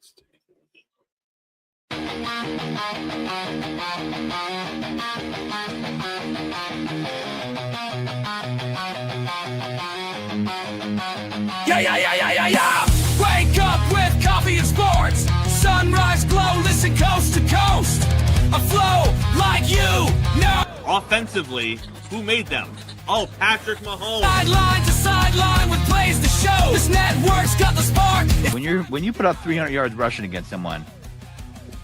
Yeah. Wake up with coffee and sports. Sunrise glow, listen coast to coast. A flow like you know. Offensively, who made them? Oh, Patrick Mahomes. Sideline to sideline with plays to show. This network's got the spark. When you put up 300 yards rushing against someone,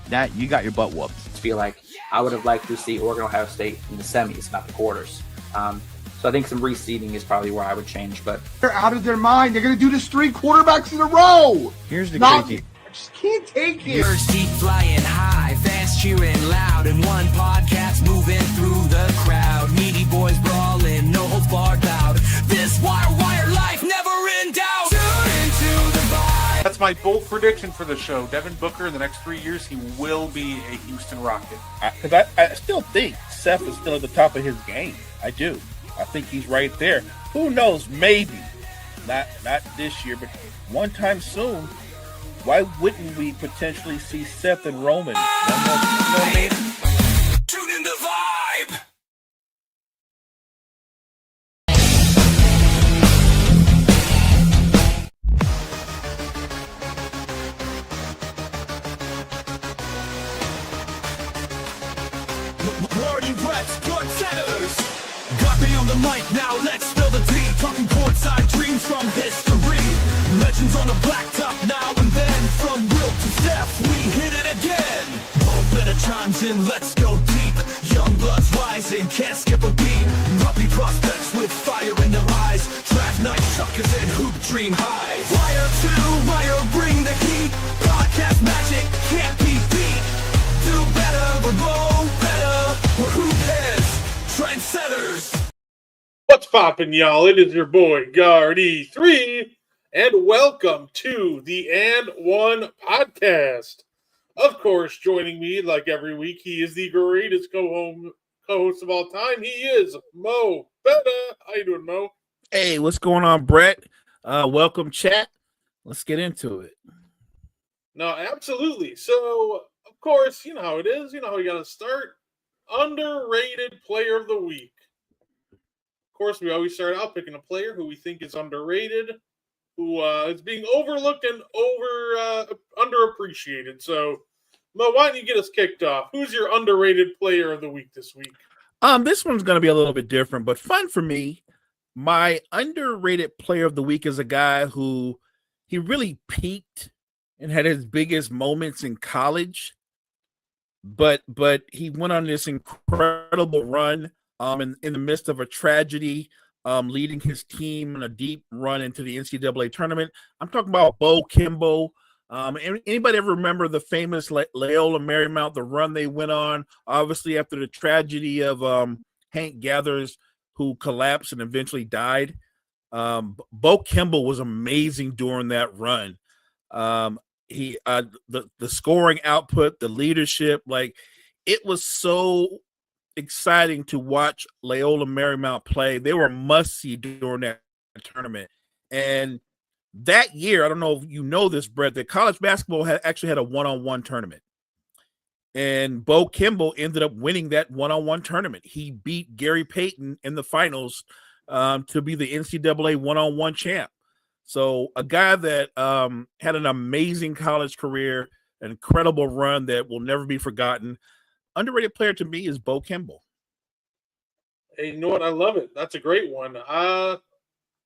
that you got your butt whooped. I feel like I would have liked to see Oregon Ohio State in the semis, not the quarters. So I think some reseeding is probably where I would change. But they're out of their mind. They're going to do this 3 quarterbacks in a row. Here's the crazy. I just can't take it. Birds keep flying high, fast cheering loud, and one podcast moving through the crowd. Meaty boys brawling, no holds barred loud. This wire life never in doubt. Tune into the vibe. That's my bold prediction for the show. Devin Booker, in the next 3 years, he will be a Houston Rocket. Because I still think Seth is still at the top of his game. I do. I think he's right there. Who knows? Maybe. Not this year, but one time soon. Why wouldn't we potentially see Seth and Roman? Tune in the vibe. Party West, good centers. Got me on the mic, now let's spill the tea. Talking courtside dreams from history. Legends on the blacktop now and then. From Will to Steph, we hit it again. All better chimes in, let's go deep. Young bloods rising, can't skip a beat. Puppy prospects with fire in their eyes. Draft night suckers and hoop dream high. Wire to wire, bring the heat. Podcast magic can't be beat. Do better, we're more better. We're who cares? Trendsetters. What's poppin', y'all? It is your boy, Gardi3, and welcome to the And One podcast. Of course, joining me, like every week, he is the greatest co-host of all time. He is Mo. How you doing, Mo? Hey, what's going on, Brett? Welcome, chat. Let's get into it. No, absolutely. So, of course, you know how it is. You know how you got to start. Underrated player of the week. Of course, we always start out picking a player who we think is underrated, who is being overlooked and underappreciated. So, Mo, why don't you get us kicked off? Who's your underrated player of the week this week? This one's going to be a little bit different, but fun for me. My underrated player of the week is a guy who he really peaked and had his biggest moments in college. But he went on this incredible run in the midst of a tragedy, leading his team in a deep run into the NCAA tournament. I'm talking about Bo Kimble. Anybody ever remember the famous Loyola Marymount, the run they went on, obviously after the tragedy of Hank Gathers, who collapsed and eventually died? Bo Kimble was amazing during that run. He the scoring output, the leadership, like it was so exciting to watch Loyola Marymount play. They were must-see during that tournament. And that year, I don't know if you know this, Brett, that college basketball actually had a one-on-one tournament. And Bo Kimble ended up winning that one-on-one tournament. He beat Gary Payton in the finals to be the NCAA one-on-one champ. So a guy that had an amazing college career, an incredible run that will never be forgotten. Underrated player to me is Bo Kimble. Hey, you know what? I love it. That's a great one. I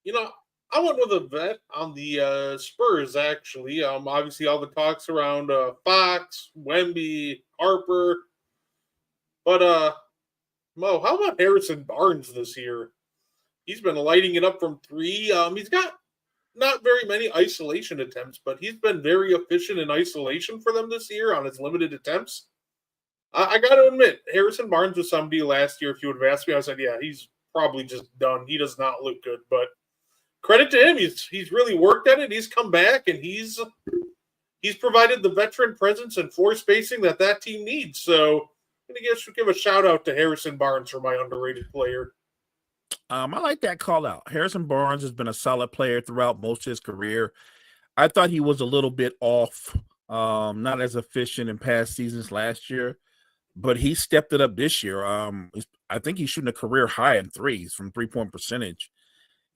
went with a vet on the Spurs, actually. Obviously, all the talks around Fox, Wemby, Harper. But, Mo, how about Harrison Barnes this year? He's been lighting it up from three. He's got not very many isolation attempts, but he's been very efficient in isolation for them this year on his limited attempts. I got to admit, Harrison Barnes was somebody last year. If you would have asked me, I said, yeah, he's probably just done. He does not look good. But credit to him. He's really worked at it. He's come back, and he's provided the veteran presence and floor spacing that team needs. So I'm going to give a shout-out to Harrison Barnes for my underrated player. I like that call out. Harrison Barnes has been a solid player throughout most of his career. I thought he was a little bit off not as efficient in past seasons last year, but he stepped it up this year. I think he's shooting a career high in threes from 3-point percentage.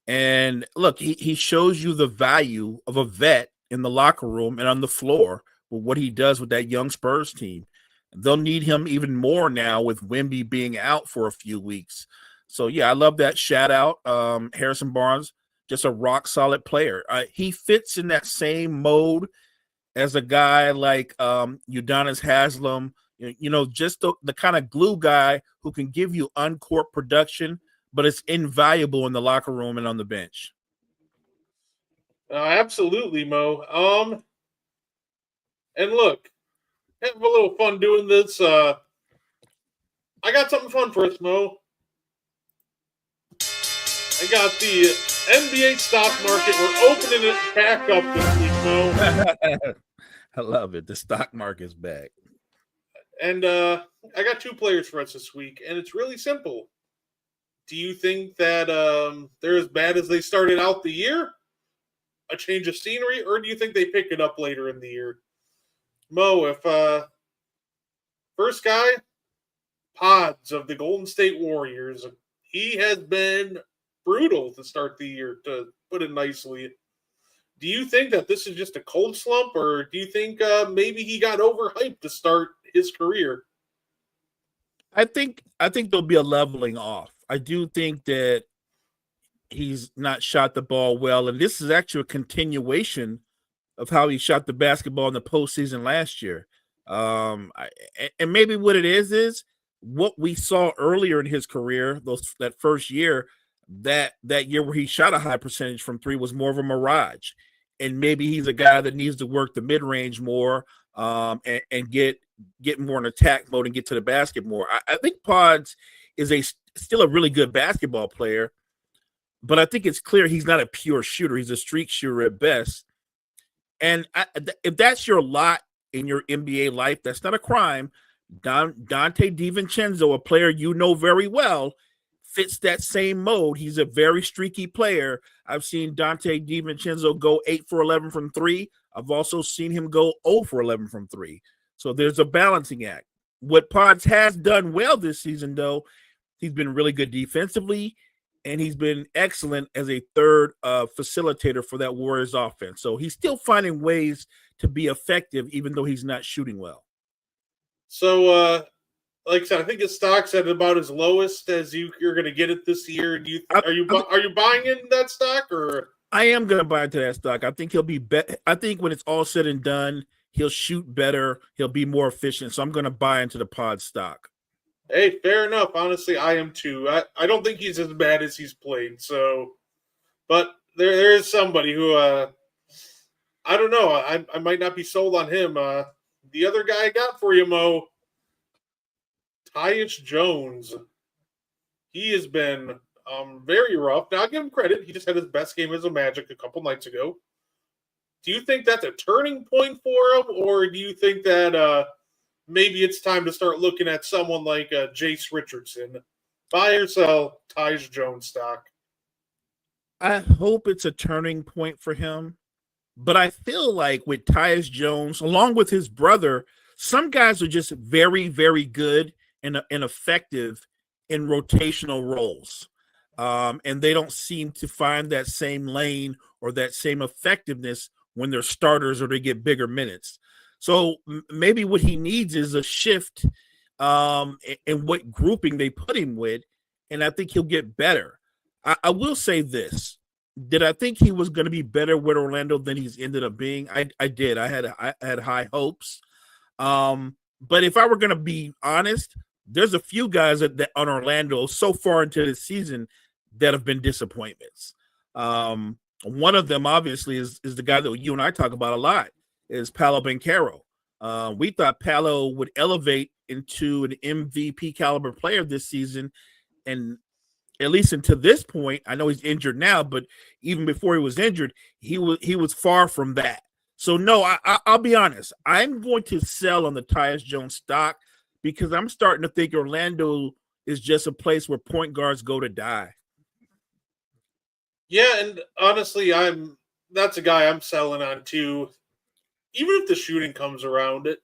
And look, he shows you the value of a vet in the locker room and on the floor with what he does with that young Spurs team. They'll need him even more now with Wemby being out for a few weeks. So, yeah, I love that shout out. Harrison Barnes, just a rock solid player. He fits in that same mode as a guy like Udonis Haslem, just the kind of glue guy who can give you on-court production, but it's invaluable in the locker room and on the bench. Absolutely, Mo. And look, have a little fun doing this. I got something fun for us, Mo. I got the NBA stock market. We're opening it back up this week, Mo. I love it. The stock market's back. And I got 2 players for us this week, and it's really simple. Do you think that they're as bad as they started out the year? A change of scenery? Or do you think they pick it up later in the year? Mo, if first guy, Pods of the Golden State Warriors. He has been brutal to start the year, to put it nicely. Do you think that this is just a cold slump, or do you think maybe he got overhyped to start his career? I think there'll be a leveling off. I do think that he's not shot the ball well, and this is actually a continuation of how he shot the basketball in the postseason last year. And maybe what it is what we saw earlier in his career, that first year, that year where he shot a high percentage from 3 was more of a mirage. And maybe he's a guy that needs to work the mid-range more and get more in attack mode and get to the basket more. I think Pods is still a really good basketball player, but I think it's clear he's not a pure shooter. He's a streak shooter at best. And if that's your lot in your NBA life, that's not a crime. Dante DiVincenzo, a player you know very well, fits that same mode. He's a very streaky player. I've seen Dante DiVincenzo go 8 for 11 from 3. I've also seen him go 0 for 11 from 3. So there's a balancing act. What Pods has done well this season, though, he's been really good defensively, and he's been excellent as a third facilitator for that Warriors offense. So he's still finding ways to be effective, even though he's not shooting well. So, like I said, I think his stock's at about as lowest as you're going to get it this year. Are you buying in that stock, or? I am going to buy into that stock. I think he'll be better. I think when it's all said and done, he'll shoot better. He'll be more efficient. So I'm going to buy into the Pod stock. Hey, fair enough. Honestly, I am too. I don't think he's as bad as he's played. So, but there is somebody who I don't know. I might not be sold on him. The other guy I got for you, Mo, Tyus Jones. He has been very rough. Now, I'll give him credit. He just had his best game as a Magic a couple nights ago. Do you think that's a turning point for him, or do you think that maybe it's time to start looking at someone like Jace Richardson? Buy or sell Tyus Jones stock? I hope it's a turning point for him. But I feel like with Tyus Jones, along with his brother, some guys are just very, very good and effective in rotational roles. And they don't seem to find that same lane or that same effectiveness when they're starters or they get bigger minutes. So maybe what he needs is a shift in what grouping they put him with, and I think he'll get better. I will say this. Did I think he was going to be better with Orlando than he's ended up being? I did. I had high hopes. But if I were going to be honest, there's a few guys that on Orlando so far into the season that have been disappointments. One of them, obviously, is the guy that you and I talk about a lot, is Paolo Banchero. We thought Paolo would elevate into an MVP caliber player this season, and at least until this point, I know he's injured now, but even before he was injured, he was far from that. So no, I'll be honest. I'm going to sell on the Tyus Jones stock because I'm starting to think Orlando is just a place where point guards go to die. Yeah, and honestly, that's a guy I'm selling on too. even if the shooting comes around it,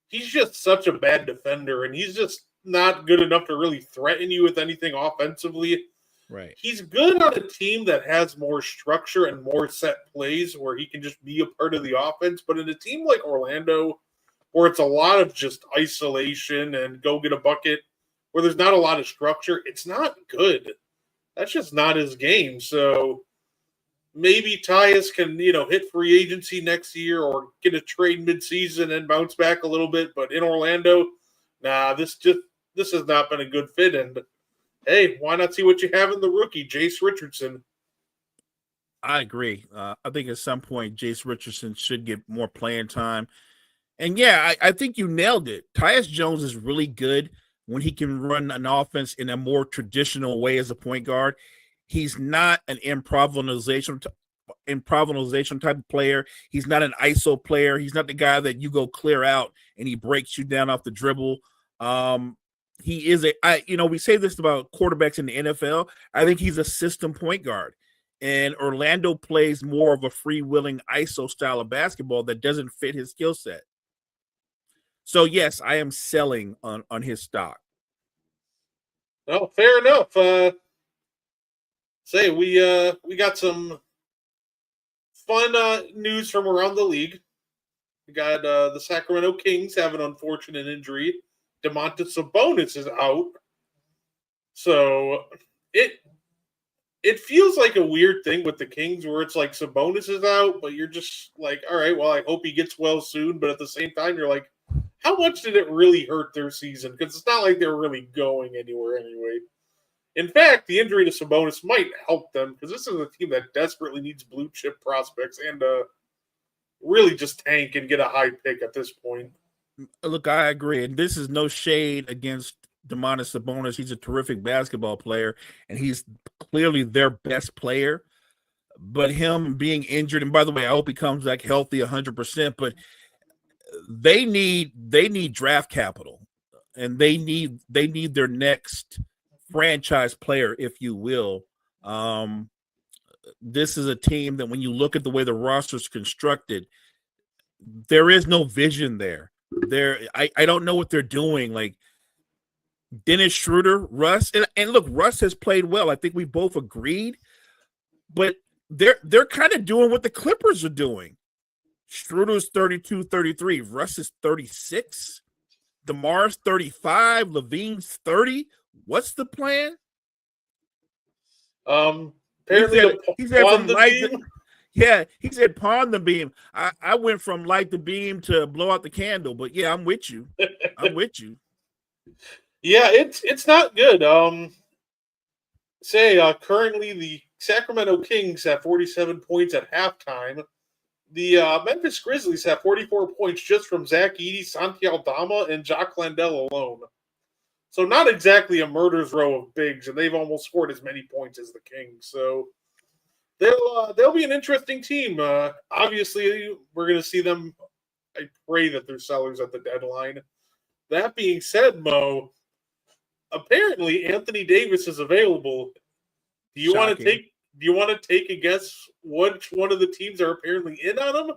he's just such a bad defender, and he's just not good enough to really threaten you with anything offensively. Right. He's good on a team that has more structure and more set plays where he can just be a part of the offense. But in a team like Orlando, where it's a lot of just isolation and go get a bucket, where there's not a lot of structure, it's not good. That's just not his game. So maybe Tyus can, hit free agency next year or get a trade midseason and bounce back a little bit. But in Orlando, nah, this has not been a good fit. And hey, why not see what you have in the rookie, Jace Richardson? I agree. I think at some point Jace Richardson should get more playing time. And yeah, I think you nailed it. Tyus Jones is really good when he can run an offense in a more traditional way as a point guard. He's not an improvisation type of player. He's not an ISO player. He's not the guy that you go clear out and he breaks you down off the dribble. He is we say this about quarterbacks in the NFL. I think he's a system point guard. And Orlando plays more of a free-willing ISO style of basketball that doesn't fit his skill set. So, yes, I am selling on his stock. Well, fair enough. We got some fun news from around the league. We got the Sacramento Kings have an unfortunate injury. Domantas Sabonis is out. So it feels like a weird thing with the Kings where it's like Sabonis is out, but you're just like, all right, well, I hope he gets well soon. But at the same time, you're like, how much did it really hurt their season? Because it's not like they're really going anywhere anyway. In fact, the injury to Sabonis might help them because this is a team that desperately needs blue chip prospects and really just tank and get a high pick at this point. Look, I agree. And this is no shade against Domantas Sabonis. He's a terrific basketball player, and he's clearly their best player. But him being injured, and by the way, I hope he comes back healthy 100%, but they need draft capital, and they need their next franchise player, if you will. This is a team that when you look at the way the roster is constructed, there is no vision there. I don't know what they're doing. Like Dennis Schroeder, Russ, and look, Russ has played well. I think we both agreed, but they're kind of doing what the Clippers are doing. Schroeder's 32, 33. Russ is 36. DeMar's 35. Levine's 30. What's the plan? Apparently he said from light to, yeah, he said pawn the beam. I went from light the beam to blow out the candle, but yeah, I'm with you. I'm with you. Yeah, it's not good. Currently the Sacramento Kings have 47 points at halftime. The Memphis Grizzlies have 44 points just from Zach Edey, Santi Aldama, and Jock Landell alone. So not exactly a murder's row of bigs, and they've almost scored as many points as the Kings. So they'll be an interesting team. Obviously, we're going to see them. I pray that they're sellers at the deadline. That being said, Mo, apparently Anthony Davis is available. Do you want to take a guess which one of the teams are apparently in on him?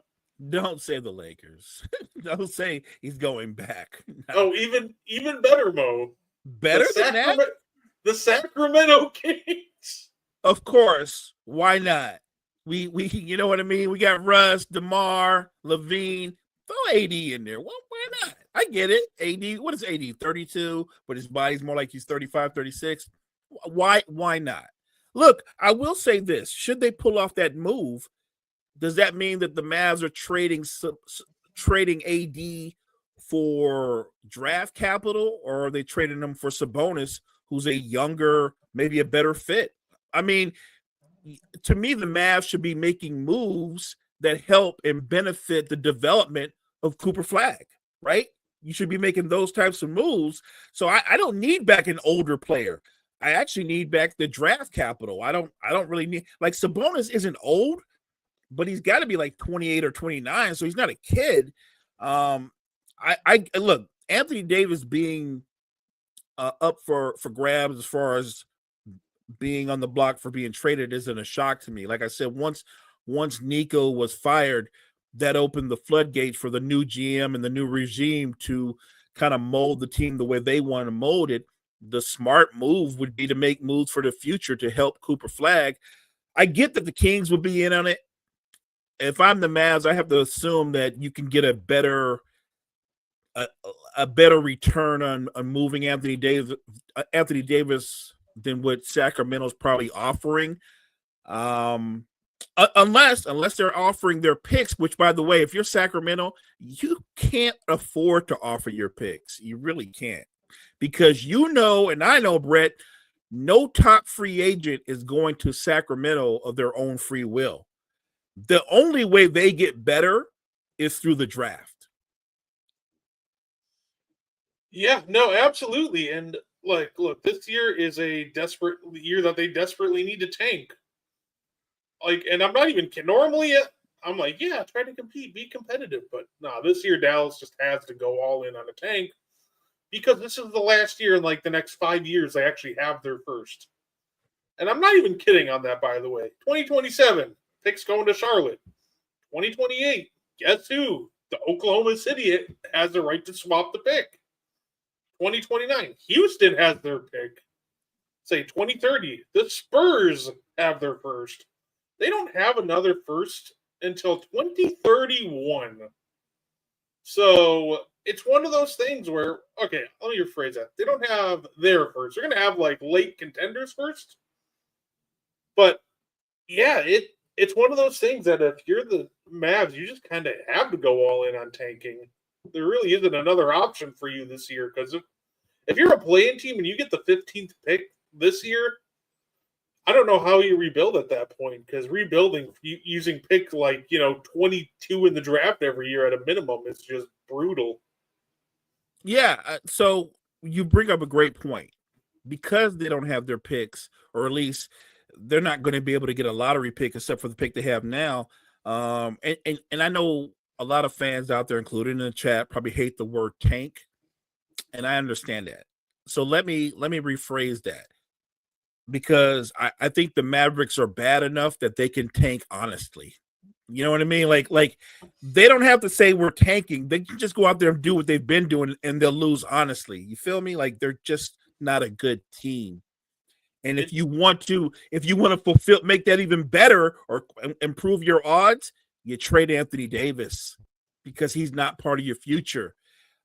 Don't say the Lakers. Don't say he's going back. No. Oh, even better, Mo. Better than that? The Sacramento Kings. Of course. Why not? We you know what I mean? We got Russ, DeMar, Levine. Throw AD in there. Well, why not? I get it. AD, what is AD? 32, but his body's more like he's 35, 36. Why not? Look, I will say this. Should they pull off that move, does that mean that the Mavs are trading AD for draft capital, or are they trading him for Sabonis, who's a younger, maybe a better fit? I mean, to me, the Mavs should be making moves that help and benefit the development of Cooper Flagg, right? You should be making those types of moves. So I don't need back an older player. I actually need back the draft capital. I don't really need, like, Sabonis isn't old, but he's got to be like 28 or 29, so he's not a kid. I look, Anthony Davis being up for grabs as far as being on the block for being traded isn't a shock to me. Like I said, once Nico was fired, that opened the floodgates for the new GM and the new regime to kind of mold the team the way they want to mold it. The smart move would be to make moves for the future to help Cooper Flag. I get that the Kings would be in on it. If I'm the Mavs, I have to assume that you can get a better return on moving Anthony Davis than what Sacramento's probably offering. Unless they're offering their picks, which, by the way, if you're Sacramento, you can't afford to offer your picks. You really can't, because and I know, Brett, no top free agent is going to Sacramento of their own free will. The only way they get better is through the draft. Yeah, no, absolutely. And look, this year is a desperate year that they desperately need to tank. And I'm not even normally. I'm like, yeah, try to compete, be competitive, but no, this year Dallas just has to go all in on a tank because this is the last year in the next 5 years they actually have their first. And I'm not even kidding on that, by the way. 2027 picks going to Charlotte. 2028, guess who? The Oklahoma City has the right to swap the pick. 2029, Houston has their pick. Say 2030, the Spurs have their first. They don't have another first until 2031. So it's one of those things where, okay, let me rephrase that. They don't have their first. They're going to have late contenders first. But yeah, it's one of those things that if you're the Mavs, you just kind of have to go all in on tanking. There really isn't another option for you this year, because if you're a play-in team and you get the 15th pick this year, I don't know how you rebuild at that point, because rebuilding using pick 22 in the draft every year at a minimum is just brutal. Yeah, so you bring up a great point. Because they don't have their picks, or at least they're not going to be able to get a lottery pick except for the pick they have now. And I know a lot of fans out there, including in the chat, probably hate the word tank, and I understand that. So let me rephrase that, because I think the Mavericks are bad enough that they can tank honestly. You know what I mean? Like they don't have to say we're tanking. They can just go out there and do what they've been doing, and they'll lose honestly. You feel me? Like they're just not a good team. And if you want to make that even better or improve your odds, you trade Anthony Davis, because he's not part of your future.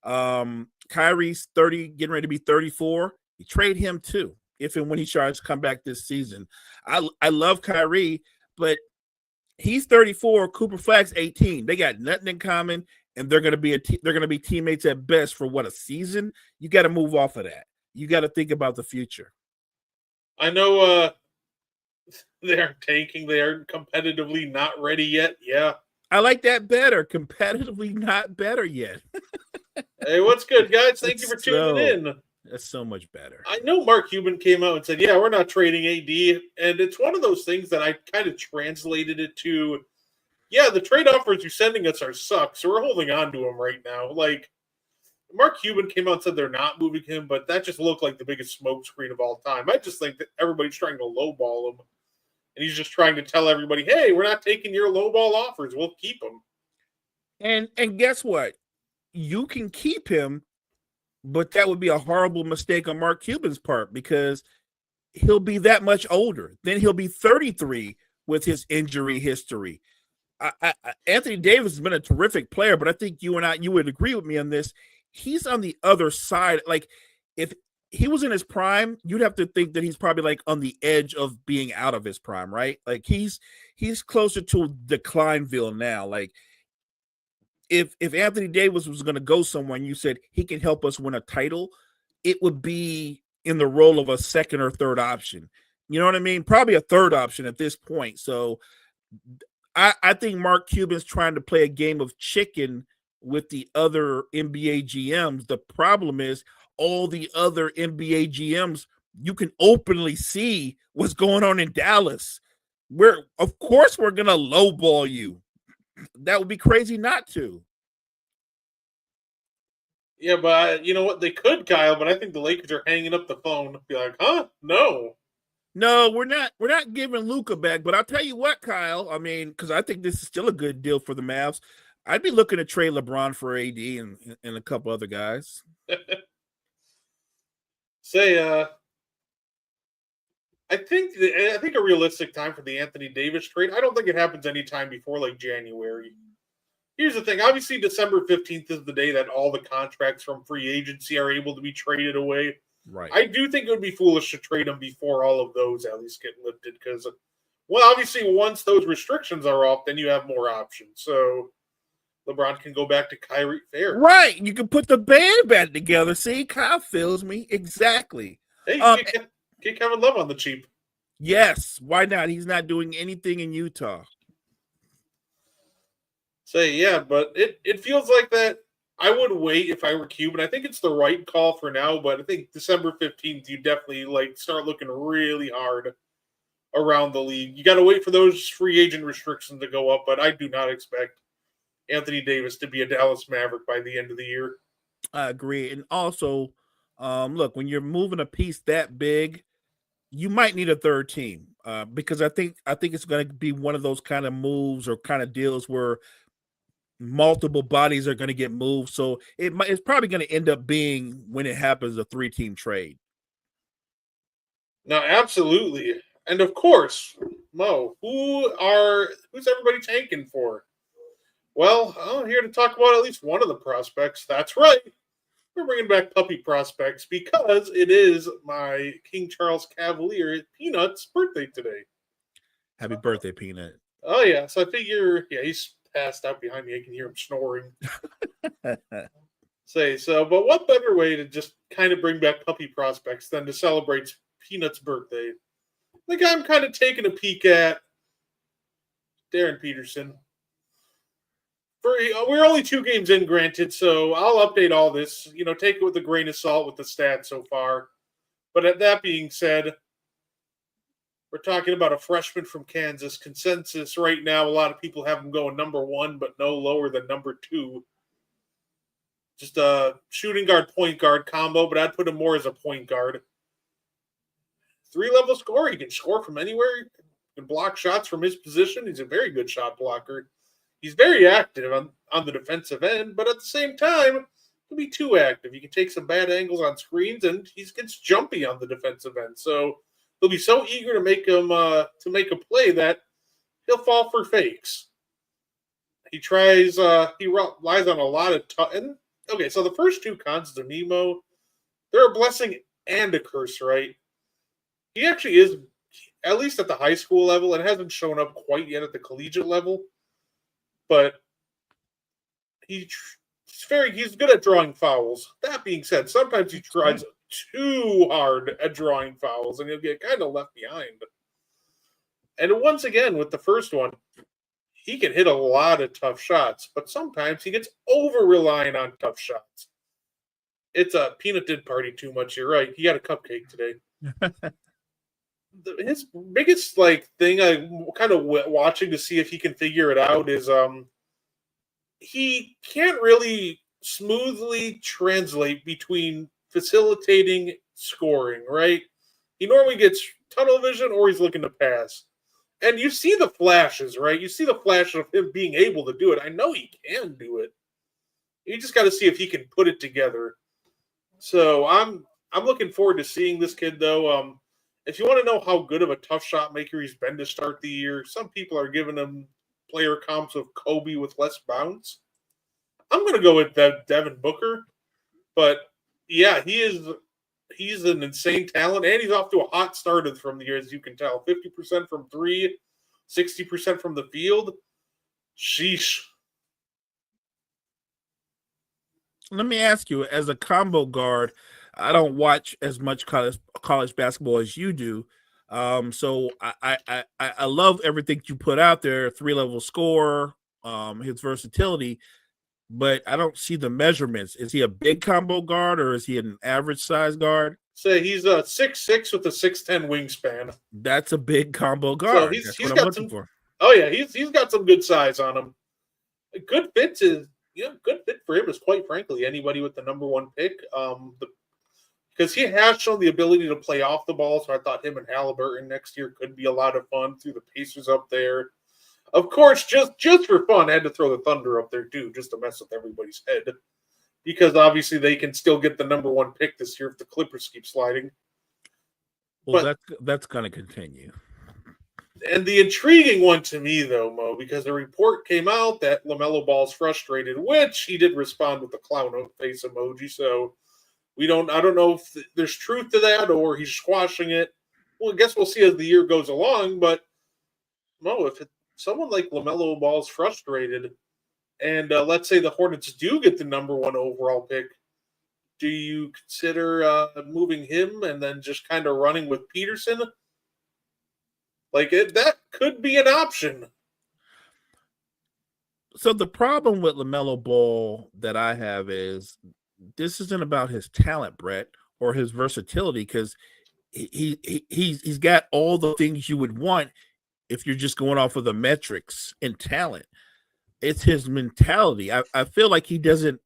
Kyrie's 30, getting ready to be 34. You trade him too, if and when he tries to come back this season. I love Kyrie, but he's 34. Cooper Flag's 18. They got nothing in common, and they're going to be teammates at best for a season. You got to move off of that. You got to think about the future. I know they aren't tanking. They aren't competitively not ready yet. Yeah. I like that better. Competitively not better yet. Hey, what's good, guys? Thank you for tuning in. That's so much better. I know Mark Cuban came out and said, yeah, we're not trading AD. And it's one of those things that I kind of translated it to, yeah, the trade offers you're sending us are suck, so we're holding on to him right now. Mark Cuban came out and said they're not moving him, but that just looked like the biggest smokescreen of all time. I just think that everybody's trying to lowball him. And he's just trying to tell everybody, hey, we're not taking your lowball offers. We'll keep him. And guess what? You can keep him, but that would be a horrible mistake on Mark Cuban's part, because he'll be that much older. Then he'll be 33 with his injury history. Anthony Davis has been a terrific player, but I think you would agree with me on this. He's on the other side. If he was in his prime, you'd have to think that he's probably on the edge of being out of his prime, right? He's closer to Declineville now. If Anthony Davis was going to go somewhere and you said he can help us win a title, it would be in the role of a second or third option. You know what I mean? Probably a third option at this point. So I think Mark Cuban's trying to play a game of chicken with the other NBA GMs. The problem is all the other NBA GMs, you can openly see what's going on in Dallas. Of course we're going to lowball you. That would be crazy not to. Yeah, but you know what? They could, Kyle, but I think the Lakers are hanging up the phone. Be like, huh? No. No, we're not. We're not giving Luca back. But I'll tell you what, Kyle. I mean, because I think this is still a good deal for the Mavs. I'd be looking to trade LeBron for AD and a couple other guys. I think a realistic time for the Anthony Davis trade. I don't think it happens anytime before like January. Here's the thing. Obviously, December 15th is the day that all the contracts from free agency are able to be traded away. Right. I do think it would be foolish to trade them before all of those at least get lifted because, well, obviously, once those restrictions are off, then you have more options. So LeBron can go back to Kyrie Fair. Right. You can put the band back together. See, Kyle feels me. Exactly. Hey, get Kevin Love on the cheap. Yes. Why not? He's not doing anything in Utah. Yeah, but it feels like that. I would wait if I were Cuban. I think it's the right call for now, but I think December 15th, you definitely start looking really hard around the league. You got to wait for those free agent restrictions to go up, but I do not expect Anthony Davis to be a Dallas Maverick by the end of the year. I agree. And also, look, when you're moving a piece that big, you might need a third team because I think it's going to be one of those kind of moves or kind of deals where multiple bodies are going to get moved. So it's probably going to end up being, when it happens, a 3-team trade. No, absolutely. And of course, Mo, who's everybody tanking for? Well, I'm here to talk about at least one of the prospects. That's right. We're bringing back puppy prospects because it is my King Charles Cavalier Peanut's birthday today. Happy birthday, Peanut. Oh, yeah. So I figure, he's passed out behind me. I can hear him snoring. But what better way to just kind of bring back puppy prospects than to celebrate Peanut's birthday? The guy I'm kind of taking a peek at, Darren Peterson. We're only 2 games in, granted, so I'll update all this. Take it with a grain of salt with the stats so far. But that being said, we're talking about a freshman from Kansas. Consensus right now, a lot of people have him going number 1, but no lower than number 2. Just a shooting guard, point guard combo, but I'd put him more as a point guard. 3-level scorer. He can score from anywhere. He can block shots from his position. He's a very good shot blocker. He's very active on the defensive end, but at the same time, he'll be too active. He can take some bad angles on screens, and he gets jumpy on the defensive end. So he'll be so eager to make a play that he'll fall for fakes. He relies on a lot of okay, so the first 2 cons to Nemo, they're a blessing and a curse, right? He actually is, at least at the high school level, and hasn't shown up quite yet at the collegiate level. But he's good at drawing fouls. That being said, sometimes he tries too hard at drawing fouls, and he'll get kind of left behind. And once again, with the first one, he can hit a lot of tough shots, but sometimes he gets over-reliant on tough shots. Peanut did party too much, you're right. He got a cupcake today. His biggest thing I'm kind of watching to see if he can figure it out is he can't really smoothly translate between facilitating scoring, right? He normally gets tunnel vision or he's looking to pass. And you see the flashes, right? You see the flash of him being able to do it. I know he can do it. You just got to see if he can put it together. So I'm looking forward to seeing this kid, though. If you want to know how good of a tough shot maker he's been to start the year, some people are giving him player comps of Kobe with less bounce. I'm going to go with Devin Booker. But, yeah, he's an insane talent, and he's off to a hot start from the year, as you can tell. 50% from 3, 60% from the field. Sheesh. Let me ask you, as a combo guard, I don't watch as much college basketball as you do. So I love everything you put out there, 3-level scorer, his versatility, but I don't see the measurements. Is he a big combo guard or is he an average size guard? So he's a 6'6" with a 6'10" wingspan. That's a big combo guard. So That's what I'm looking for. Oh yeah, he's got some good size on him. A good fit for him is quite frankly anybody with the number 1 pick. because he has shown the ability to play off the ball. So I thought him and Halliburton next year could be a lot of fun through the Pacers up there. Of course, just for fun, I had to throw the Thunder up there too, just to mess with everybody's head, because obviously they can still get the number 1 pick this year if the Clippers keep sliding. Well, But that's going to continue. And the intriguing one to me, though, Mo, because the report came out that LaMelo Ball's frustrated, which he did respond with the clown face emoji. So I don't know if there's truth to that or he's squashing it. Well, I guess we'll see as the year goes along. But Mo, if someone like LaMelo Ball's frustrated, and let's say the Hornets do get the number 1 overall pick, do you consider moving him and then just kind of running with Peterson? That could be an option. So the problem with LaMelo Ball that I have is this isn't about his talent, Brett, or his versatility, because he's got all the things you would want if you're just going off of the metrics and talent. It's his mentality. I feel like he doesn't.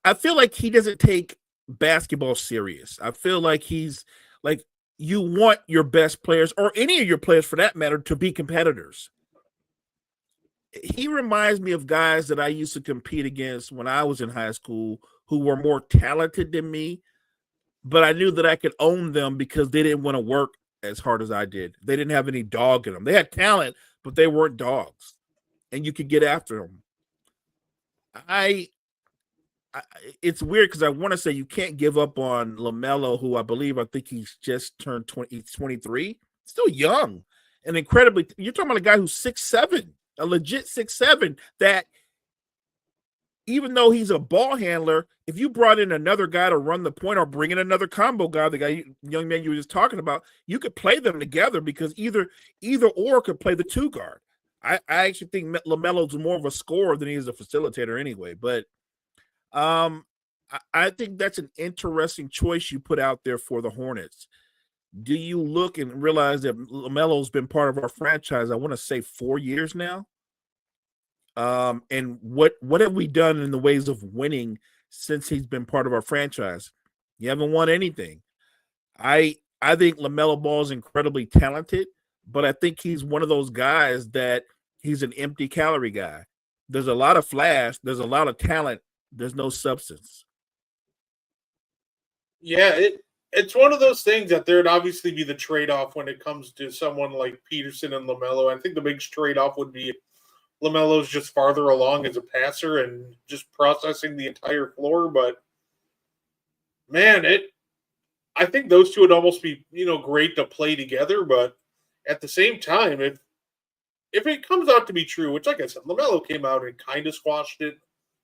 I feel like he doesn't take basketball serious. I feel like he's like, you want your best players, or any of your players for that matter, to be competitors. He reminds me of guys that I used to compete against when I was in high school who were more talented than me, but I knew that I could own them because they didn't want to work as hard as I did. They didn't have any dog in them. They had talent, but they weren't dogs, and you could get after them. It's weird because I want to say you can't give up on LaMelo, who I think he's just turned 20, he's 23, still young and incredibly. You're talking about a guy who's 6'7", a legit 6'7", that even though he's a ball handler, if you brought in another guy to run the point or bring in another combo guy, the guy, young man you were just talking about, you could play them together because either or could play the 2 guard. I actually think LaMelo's more of a scorer than he is a facilitator anyway, but I think that's an interesting choice you put out there for the Hornets. Do you look and realize that LaMelo's been part of our franchise, I want to say 4 years now? And what have we done in the ways of winning since he's been part of our franchise? You haven't won anything. I think LaMelo Ball is incredibly talented, but I think he's one of those guys that he's an empty calorie guy. There's a lot of flash, there's a lot of talent, there's no substance. Yeah, it's one of those things that there'd obviously be the trade-off when it comes to someone like Peterson and LaMelo. I think the biggest trade-off would be LaMelo's just farther along as a passer and just processing the entire floor. But man, I think those two would almost be, great to play together. But at the same time, if it comes out to be true, which, like I said, LaMelo came out and kind of squashed it,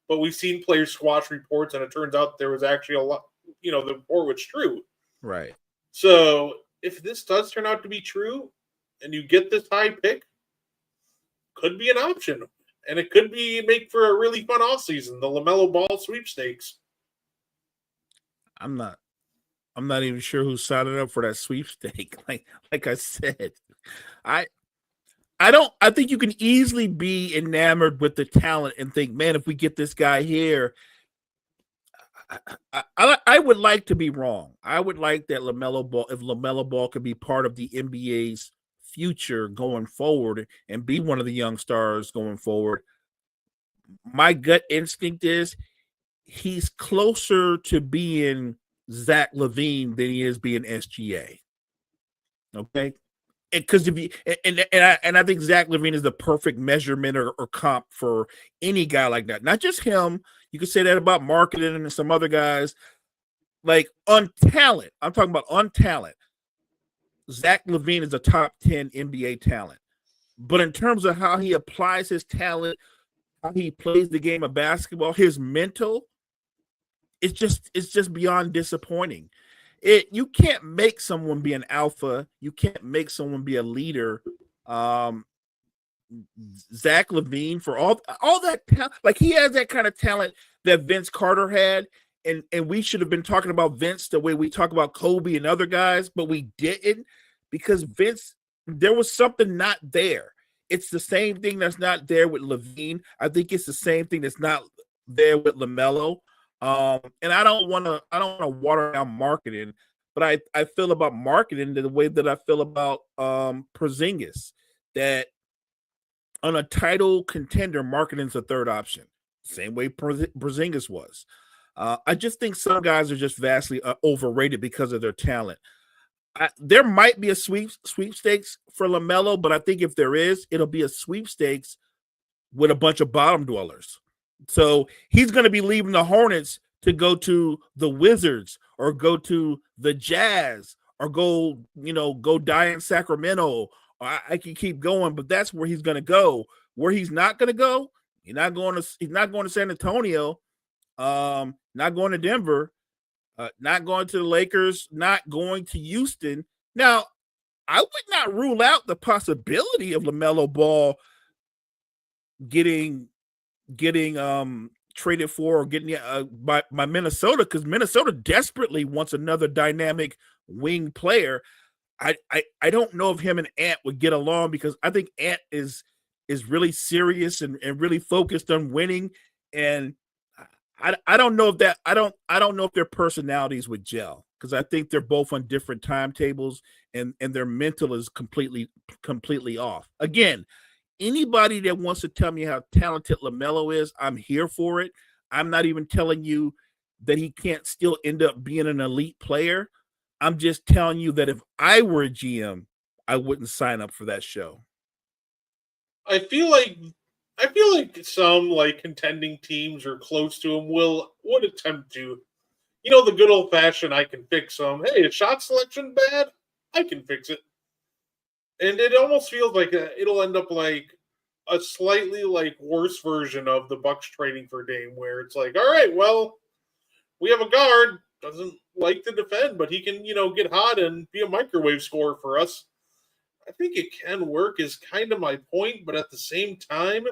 but we've seen players squash reports, and it turns out there was actually a lot, the report was true. Right. So if this does turn out to be true and you get this high pick, could be an option. And it could make for a really fun offseason, the LaMelo Ball sweepstakes. I'm not even sure who's signing up for that sweepstake. Like I said, I think you can easily be enamored with the talent and think, man, if we get this guy here, I would like to be wrong. I would like that LaMelo Ball, if LaMelo Ball could be part of the NBA's future going forward and be one of the young stars going forward. My gut instinct is he's closer to being Zach LaVine than he is being SGA. Okay. Because I think Zach LaVine is the perfect measurement or comp for any guy like that. Not just him. You could say that about marketing and some other guys. Like on talent, I'm talking about on talent. Zach LaVine is a top 10 NBA talent. But in terms of how he applies his talent, how he plays the game of basketball, his mental, it's just beyond disappointing. You can't make someone be an alpha. You can't make someone be a leader. Zach LaVine, for all that talent, like he has that kind of talent that Vince Carter had, and we should have been talking about Vince the way we talk about Kobe and other guys, but we didn't, because Vince, there was something not there. It's the same thing that's not there with LaVine. I think it's the same thing that's not there with LaMelo. And I don't want to water down marketing, but I feel about marketing the way that I feel about Porzingis, that on a title contender, marketing's a third option. Same way Porzingis was. I just think some guys are just vastly overrated because of their talent. There might be a sweepstakes for LaMelo, but I think if there is, it'll be a sweepstakes with a bunch of bottom dwellers. So he's going to be leaving the Hornets to go to the Wizards or go to the Jazz or go die in Sacramento. I can keep going, but that's where he's going to go. Where he's not going to go, he's not going to San Antonio, not going to Denver, not going to the Lakers, not going to Houston. Now, I would not rule out the possibility of LaMelo Ball getting traded for or getting by Minnesota, because Minnesota desperately wants another dynamic wing player. I don't know if him and Ant would get along, because I think Ant is really serious and really focused on winning, and I don't know if that I don't know if their personalities would gel, because I think they're both on different timetables and their mental is completely off. Again, anybody that wants to tell me how talented LaMelo is, I'm here for it. I'm not even telling you that he can't still end up being an elite player. I'm just telling you that if I were a GM, I wouldn't sign up for that show. I feel like some like contending teams or close to him would attempt to, the good old fashioned I can fix them. Hey, is shot selection bad? I can fix it. And it almost feels like it'll end up like a slightly like worse version of the Bucks trading for Dame, where it's like, all right, well, we have a guard, doesn't like to defend, but he can, get hot and be a microwave scorer for us. I think it can work is kind of my point, but at the same time,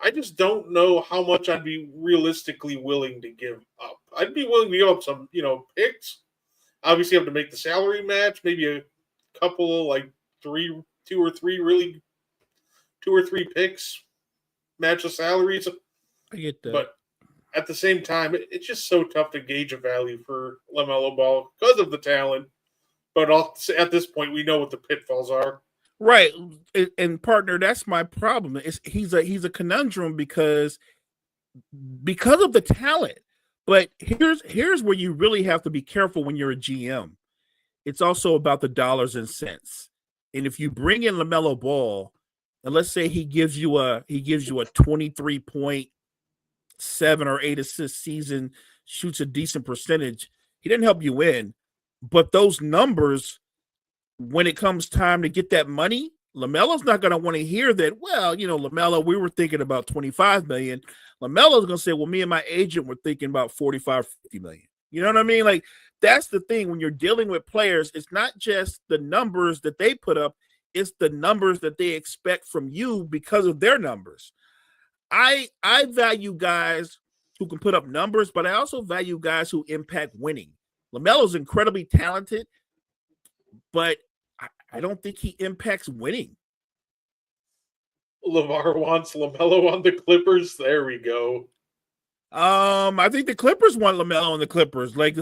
I just don't know how much I'd be realistically willing to give up. I'd be willing to give up some, picks. Obviously, have to make the salary match, maybe a couple of like two or three picks match the salaries. I get that. But at the same time, it's just so tough to gauge a value for LaMelo Ball because of the talent. But at this point, we know what the pitfalls are. Right, and partner, that's my problem. He's a conundrum because of the talent. But here's where you really have to be careful when you're a GM. It's also about the dollars and cents. And if you bring in LaMelo Ball, and let's say he gives you a 23.7 or 8 assist season, shoots a decent percentage, he didn't help you win. But those numbers, when it comes time to get that money, LaMelo's not going to want to hear that, well, LaMelo, we were thinking about $25 million. LaMelo's going to say, well, me and my agent were thinking about $45, $50 million. You know what I mean? Like, that's the thing. When you're dealing with players, it's not just the numbers that they put up, it's the numbers that they expect from you because of their numbers. I value guys who can put up numbers, but I also value guys who impact winning. LaMelo's incredibly talented, but I don't think he impacts winning. LeVar wants LaMelo on the Clippers. There we go. I think the Clippers want LaMelo on the Clippers. Like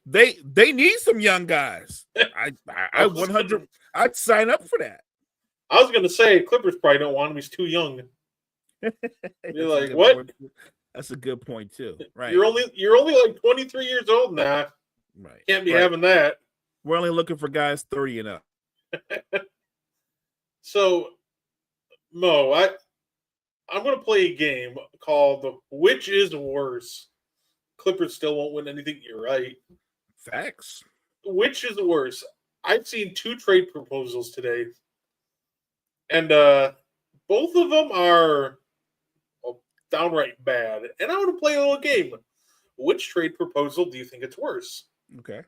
they need some young guys. I'd sign up for that. I was going to say Clippers probably don't want him. He's too young. You're like, what? Point. That's a good point too. Right. You're only like 23 years old now. Right. Can't be having that. We're only looking for guys 30 and up. So, Mo, I'm going to play a game called Which is Worse? Clippers still won't win anything. You're right. Facts. Which is worse? I've seen 2 trade proposals today. And both of them are downright bad. And I want to play a little game. Which trade proposal do you think it's worse? Okay.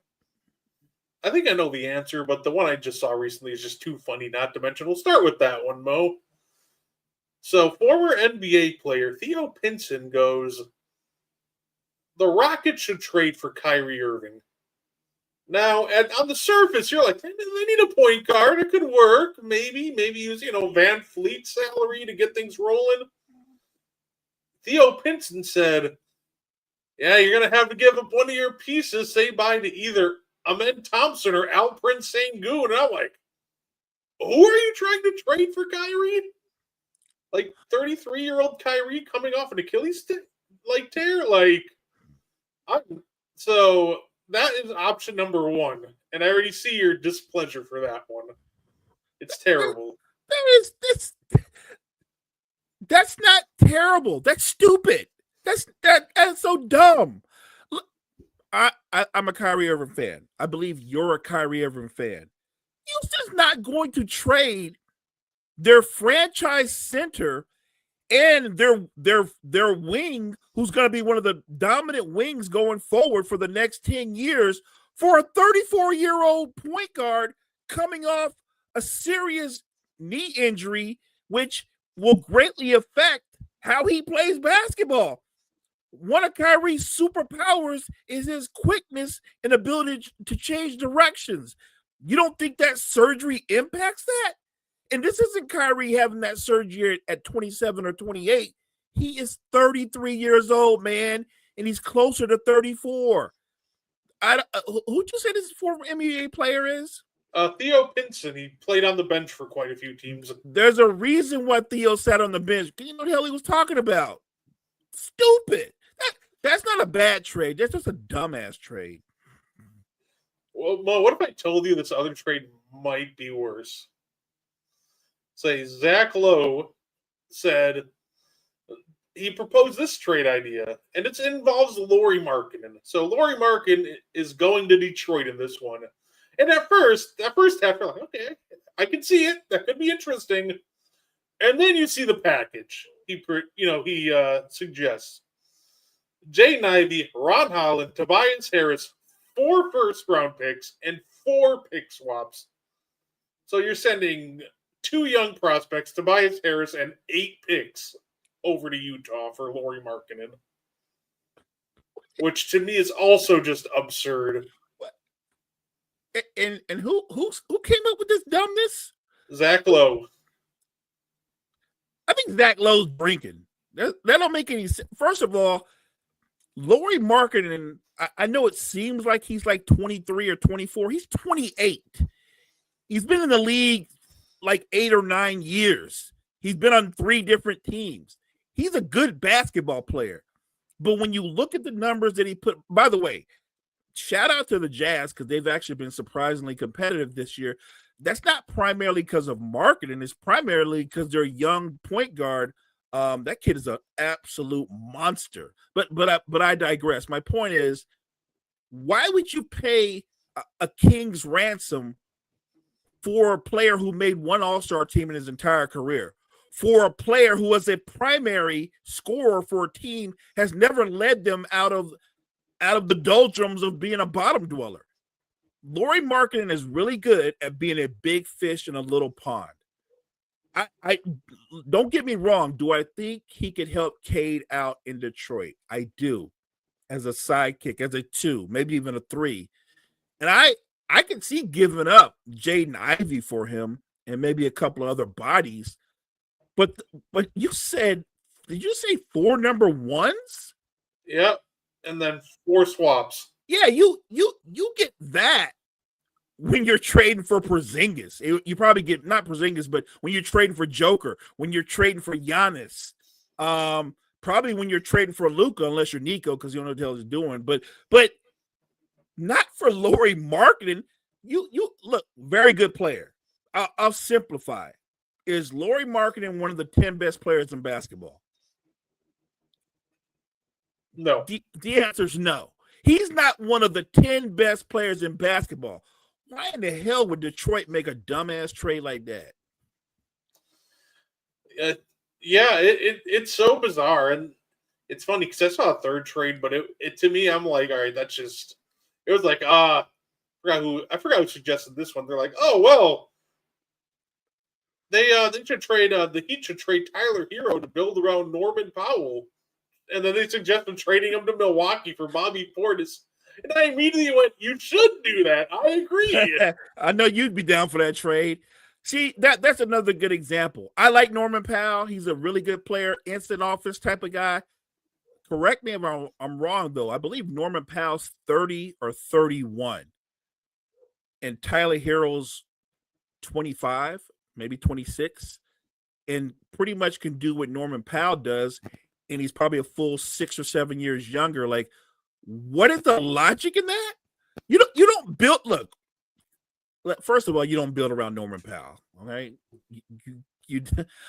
I think I know the answer, but the one I just saw recently is just too funny not to mention. We'll start with that one, Mo. So, former NBA player Theo Pinson goes, the Rockets should trade for Kyrie Irving. Now, on the surface, you're like, they need a point guard. It could work. Maybe use, Van Fleet's salary to get things rolling. Theo Pinson said, Yeah, you're gonna have to give up one of your pieces, say bye to either Ahmed Thompson or Alprin Sengun. And I'm like, who are you trying to trade for Kyrie? Like 33-year-old Kyrie coming off an Achilles tear? Like, so that is option number one. And I already see your displeasure for that one. It's terrible. That's not terrible. That's stupid. That's so dumb. Look, I'm a Kyrie Irving fan. I believe you're a Kyrie Irving fan. Houston's not going to trade their franchise center and their wing, who's going to be one of the dominant wings going forward for the next 10 years, for a 34-year-old point guard coming off a serious knee injury, which will greatly affect how he plays basketball. One of Kyrie's superpowers is his quickness and ability to change directions. You don't think that surgery impacts that? And this isn't Kyrie having that surgery at 27 or 28. He is 33 years old, man, and he's closer to 34. Who'd you say this former NBA player is? Theo Pinson. He played on the bench for quite a few teams. There's a reason why Theo sat on the bench. You know what the hell he was talking about? Stupid. That's not a bad trade. That's just a dumbass trade. Well, Mo, what if I told you this other trade might be worse? Say Zach Lowe said he proposed this trade idea, and it involves Lauri Markkanen. So Lauri Markkanen is going to Detroit in this one. And at first half, you're like, okay, I can see it. That could be interesting. And then you see the package. He suggests Jaden Ivey, Ron Holland, Tobias Harris, 4 first-round picks, and 4 pick swaps. So you're sending 2 young prospects, Tobias Harris, and 8 picks over to Utah for Lauri Markkanen, which to me is also just absurd. And who came up with this dumbness? Zach Lowe. I think Zach Lowe's drinking. That don't make any sense. First of all, Lauri Markkanen, I know it seems like he's like 23 or 24. He's 28. He's been in the league like 8 or 9 years. He's been on 3 different teams. He's a good basketball player. But when you look at the numbers that he put, by the way, shout out to the Jazz because they've actually been surprisingly competitive this year. That's not primarily because of Markkanen. It's primarily because their young point guard, that kid is an absolute monster. But I digress. My point is, why would you pay a king's ransom for a player who made 1 All-Star team in his entire career? For a player who was a primary scorer for a team, has never led them out of the doldrums of being a bottom dweller. Lauri Markkanen is really good at being a big fish in a little pond. I don't get me wrong. Do I think he could help Cade out in Detroit? I do, as a sidekick, as a 2, maybe even a 3. And I can see giving up Jaden Ivey for him and maybe a couple of other bodies. But you said, did you say 4 number 1s? Yep. And then 4 swaps. Yeah, you get that when you're trading for Porzingis. You probably get not Porzingis, but when you're trading for Joker, when you're trading for Giannis, probably when you're trading for Luka, unless you're Nico, because you don't know what the hell he's doing. But not for Lauri Markkanen. You look, very good player. I'll simplify. Is Lauri Markkanen one of the 10 best players in basketball? No. The answer is no. He's not one of the 10 best players in basketball. Why in the hell would Detroit make a dumbass trade like that? Yeah, it's so bizarre. And it's funny because I saw a 3rd trade, but it to me, I'm like, all right, that's just, it was like, I forgot who suggested this one. They're like, oh, well, they should trade, the Heat should trade Tyler Hero to build around Norman Powell. And then they suggested trading him to Milwaukee for Bobby Portis. And I immediately went, you should do that. I agree. I know you'd be down for that trade. See, that's another good example. I like Norman Powell. He's a really good player, instant offense type of guy. correct me if I'm wrong, though. I believe Norman Powell's 30 or 31, and Tyler Hero's 25, maybe 26, and pretty much can do what Norman Powell does, and he's probably a full 6 or 7 years younger. Like, what is the logic in that? You don't build. Look, first of all, you don't build around Norman Powell. Okay, you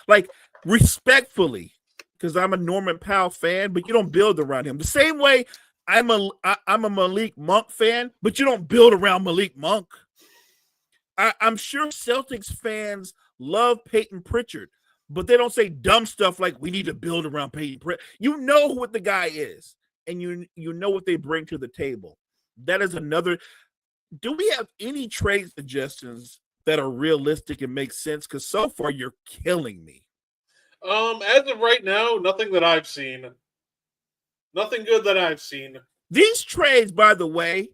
like, respectfully, because I'm a Norman Powell fan, but you don't build around him. The same way I'm a Malik Monk fan, but you don't build around Malik Monk. I'm sure Celtics fans love Peyton Pritchard, but they don't say dumb stuff like we need to build around Peyton Pritchard. You know what the guy is, and you know what they bring to the table. That is another. Do we have any trade suggestions that are realistic and make sense? Because so far you're killing me. As of right now, nothing that I've seen. Nothing good that I've seen. These trades, by the way,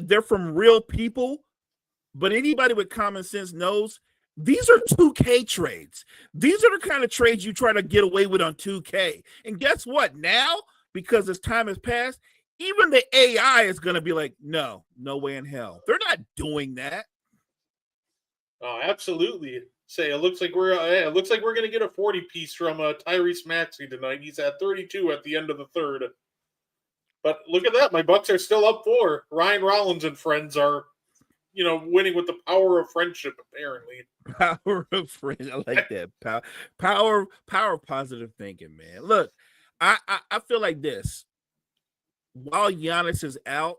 they're from real people, but anybody with common sense knows these are 2K trades. These are the kind of trades you try to get away with on 2K. And guess what? Now, because as time has passed, even the AI is going to be like, no way in hell. They're not doing that. Oh, absolutely. It looks like we're going to get a 40 piece from Tyrese Maxey tonight. He's at 32 at the end of the third. But look at that, my Bucks are still up 4. Ryan Rollins and friends are, winning with the power of friendship. Apparently, Power of friendship. I like that. Power of positive thinking, man. Look, I feel like this. While Giannis is out,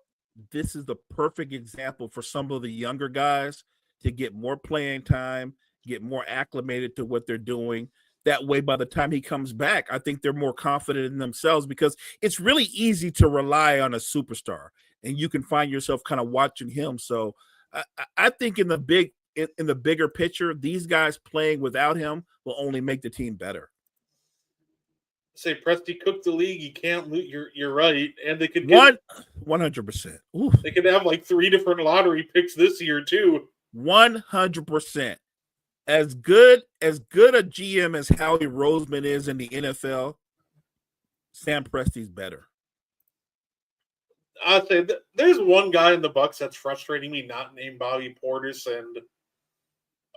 this is the perfect example for some of the younger guys to get more playing time, get more acclimated to what they're doing. That way, by the time he comes back, I think they're more confident in themselves, because it's really easy to rely on a superstar, and you can find yourself kind of watching him. So I think in the bigger picture, these guys playing without him will only make the team better. Say Presti cooked the league. You can't lose. You're right, and they could 100%. They could have like 3 different lottery picks this year too. 100%. As good a GM as Howie Roseman is in the NFL, Sam Presti's better. I'd say there's one guy in the Bucks that's frustrating me, not named Bobby Portis, and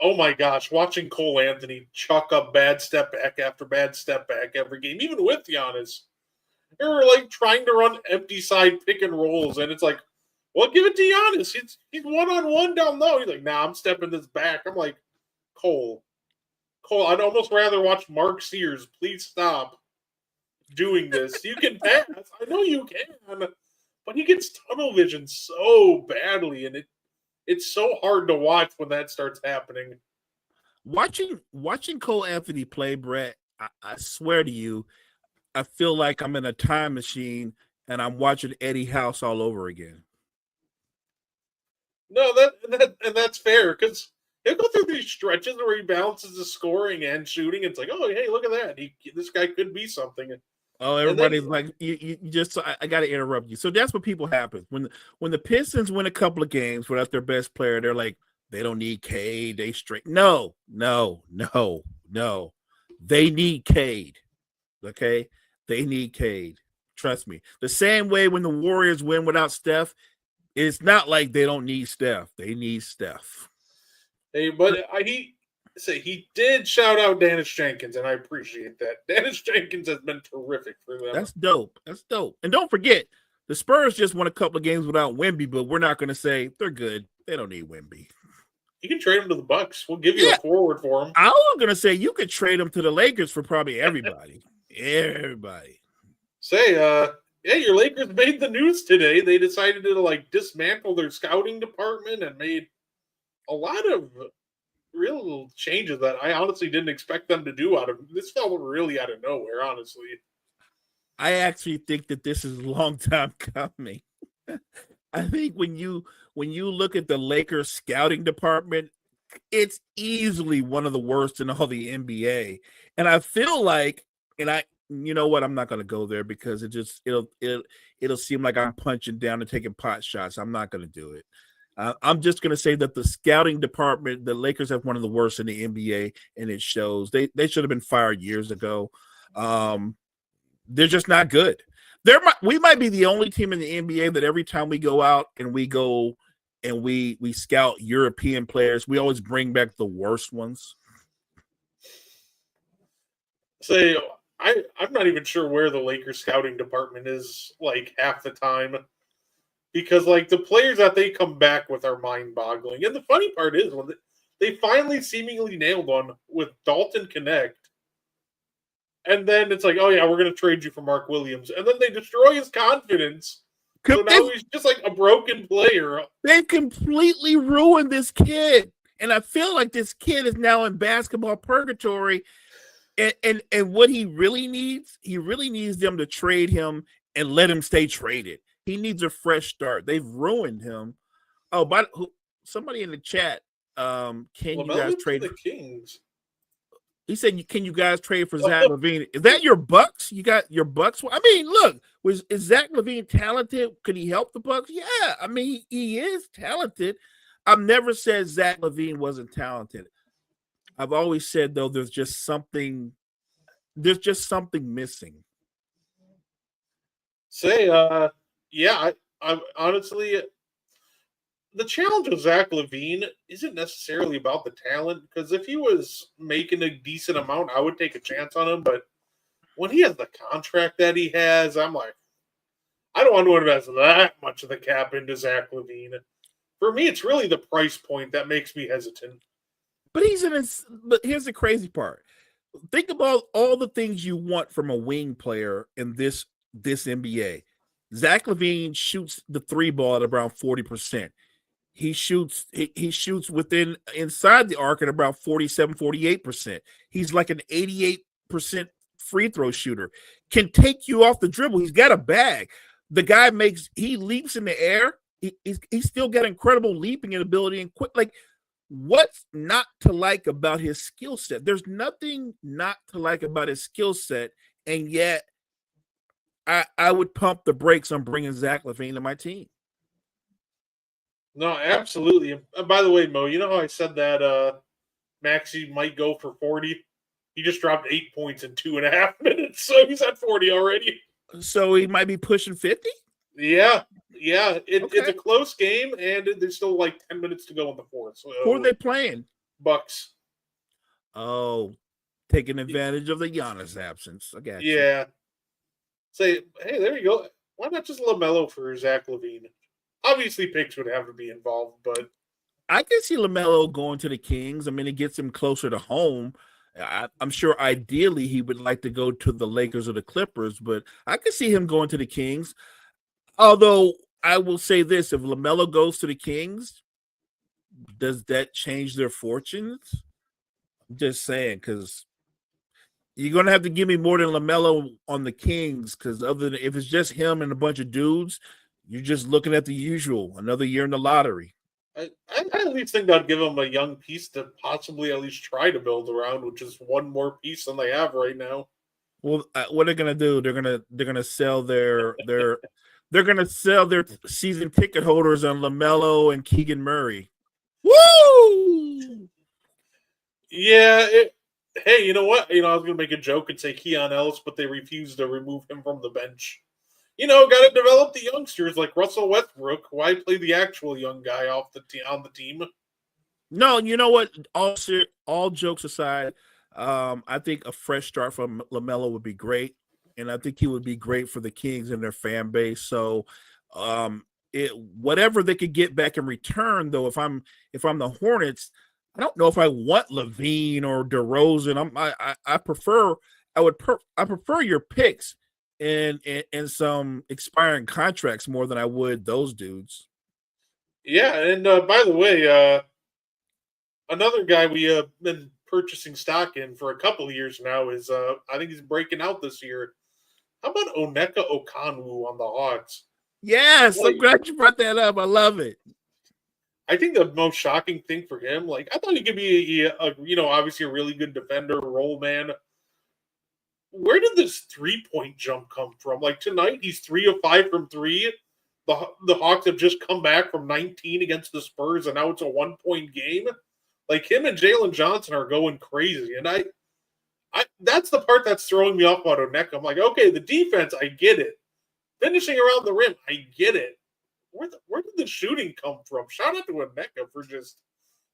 oh my gosh, watching Cole Anthony chuck up bad step back after bad step back every game, even with Giannis. They're like trying to run empty side pick and rolls, and it's like, well, give it to Giannis. He's 1-on-1 down low. He's like, nah, I'm stepping this back. I'm like, Cole, I'd almost rather watch Mark Sears. Please stop doing this. You can pass. I know you can, but he gets tunnel vision so badly, and it's so hard to watch when that starts happening. Watching Cole Anthony play, Brett, I swear to you, I feel like I'm in a time machine and I'm watching Eddie House all over again. No, that's fair, because he'll go through these stretches where he balances the scoring and shooting. It's like, oh, hey, look at that. This guy could be something. Oh, everybody's like, you just. I got to interrupt you. So that's what people happen when the Pistons win a couple of games without their best player. They're like, they don't need Cade. They straight. No. They need Cade. Okay, they need Cade. Trust me. The same way when the Warriors win without Steph, it's not like they don't need Steph. They need Steph. Hey, but he did shout out Dennis Jenkins, and I appreciate that. Dennis Jenkins has been terrific for them. That's dope. And don't forget, the Spurs just won a couple of games without Wemby, but we're not going to say they're good. They don't need Wemby. You can trade him to the Bucks. We'll give you a forward for him. I was going to say you could trade him to the Lakers for probably everybody. Everybody. Say, your Lakers made the news today. They decided to dismantle their scouting department and made a lot of real changes that I honestly didn't expect them to do. This fell really out of nowhere, honestly. I actually think that this is a long time coming. I think when you look at the Lakers scouting department, it's easily one of the worst in all the NBA. And I feel like, you know what, I'm not going to go there because it'll seem like I'm punching down and taking pot shots. I'm not going to do it. I'm just going to say that the scouting department, the Lakers have one of the worst in the NBA, and it shows. They should have been fired years ago. They're just not good. We might be the only team in the NBA that every time we go out and we scout European players, we always bring back the worst ones. Say, I'm not even sure where the Lakers scouting department is like half the time, because like the players that they come back with are mind-boggling. And the funny part is when they finally seemingly nailed one with Dalton Connect, and then it's like, oh yeah, we're going to trade you for Mark Williams, and then they destroy his confidence. So now he's just like a broken player. They completely ruined this kid, and I feel like this kid is now in basketball purgatory. And what he really needs them to trade him and let him stay traded. He needs a fresh start. They've ruined him. Oh, but somebody in the chat, can you guys trade the Kings? He said, "Can you guys trade for Zach LaVine? Is that your Bucks? You got your Bucks? I mean, look, is Zach LaVine talented? Could he help the Bucks? Yeah, I mean, he is talented. I've never said Zach LaVine wasn't talented. I've always said though, there's just something missing. Yeah, I honestly, the challenge with Zach LaVine isn't necessarily about the talent, because if he was making a decent amount, I would take a chance on him. But when he has the contract that he has, I'm like, I don't want to invest that much of the cap into Zach LaVine. For me, it's really the price point that makes me hesitant. But but here's the crazy part. Think about all the things you want from a wing player in this NBA. Zach LaVine shoots the three ball at around 40%. He shoots inside the arc at about 47, 48%. He's like an 88% free throw shooter. Can take you off the dribble. He's got a bag. The guy he leaps in the air. He's still got incredible leaping ability and quick. Like, what's not to like about his skill set? There's nothing not to like about his skill set, and yet I would pump the brakes on bringing Zach LaVine to my team. No, absolutely. And by the way, Mo, you know how I said that Maxey might go for 40? He just dropped 8 points in 2.5 minutes, so he's at 40 already. So he might be pushing 50? Yeah. It's a close game, and there's still like 10 minutes to go in the fourth. So, who are they playing? Bucks. Oh, taking advantage of the Giannis absence. I got you. Yeah. Say, hey, there you go. Why not just LaMelo for Zach LaVine? Obviously, picks would have to be involved, but I can see LaMelo going to the Kings. I mean, it gets him closer to home. I'm sure ideally he would like to go to the Lakers or the Clippers, but I can see him going to the Kings. Although I will say this, if LaMelo goes to the Kings, does that change their fortunes? I'm just saying, because you're going to have to give me more than LaMelo on the Kings, because if it's just him and a bunch of dudes, you're just looking at the usual, another year in the lottery. I at least think that'd give them a young piece to possibly at least try to build around, which is one more piece than they have right now. Well, what they're going to do, they're going to sell their season ticket holders on LaMelo and Keegan Murray. Woo! Yeah. Hey, you know what? I was going to make a joke and say Keon Ellis, but they refused to remove him from the bench. Got to develop the youngsters like Russell Westbrook. Why play the actual young guy on the team? No, you know what? All jokes aside, I think a fresh start from LaMelo would be great, and I think he would be great for the Kings and their fan base. So, whatever they could get back in return, though, if I'm the Hornets, I don't know if I want LaVine or DeRozan. I prefer your picks and some expiring contracts more than I would those dudes. Yeah, and by the way, another guy we have been purchasing stock in for a couple of years now is I think he's breaking out this year. How about Onyeka Okongwu on the Hawks? Yes, I'm glad you brought that up. I love it. I think the most shocking thing for him, like I thought he could be obviously a really good defender, role man. Where did this 3-point jump come from? Like tonight, he's 3 of 5 from 3. The Hawks have just come back from 19 against the Spurs, and now it's a 1-point game. Like him and Jalen Johnson are going crazy, and That's the part that's throwing me off about Oneka. I'm like, okay, the defense, I get it. Finishing around the rim, I get it. Where did the shooting come from? Shout out to Oneka for just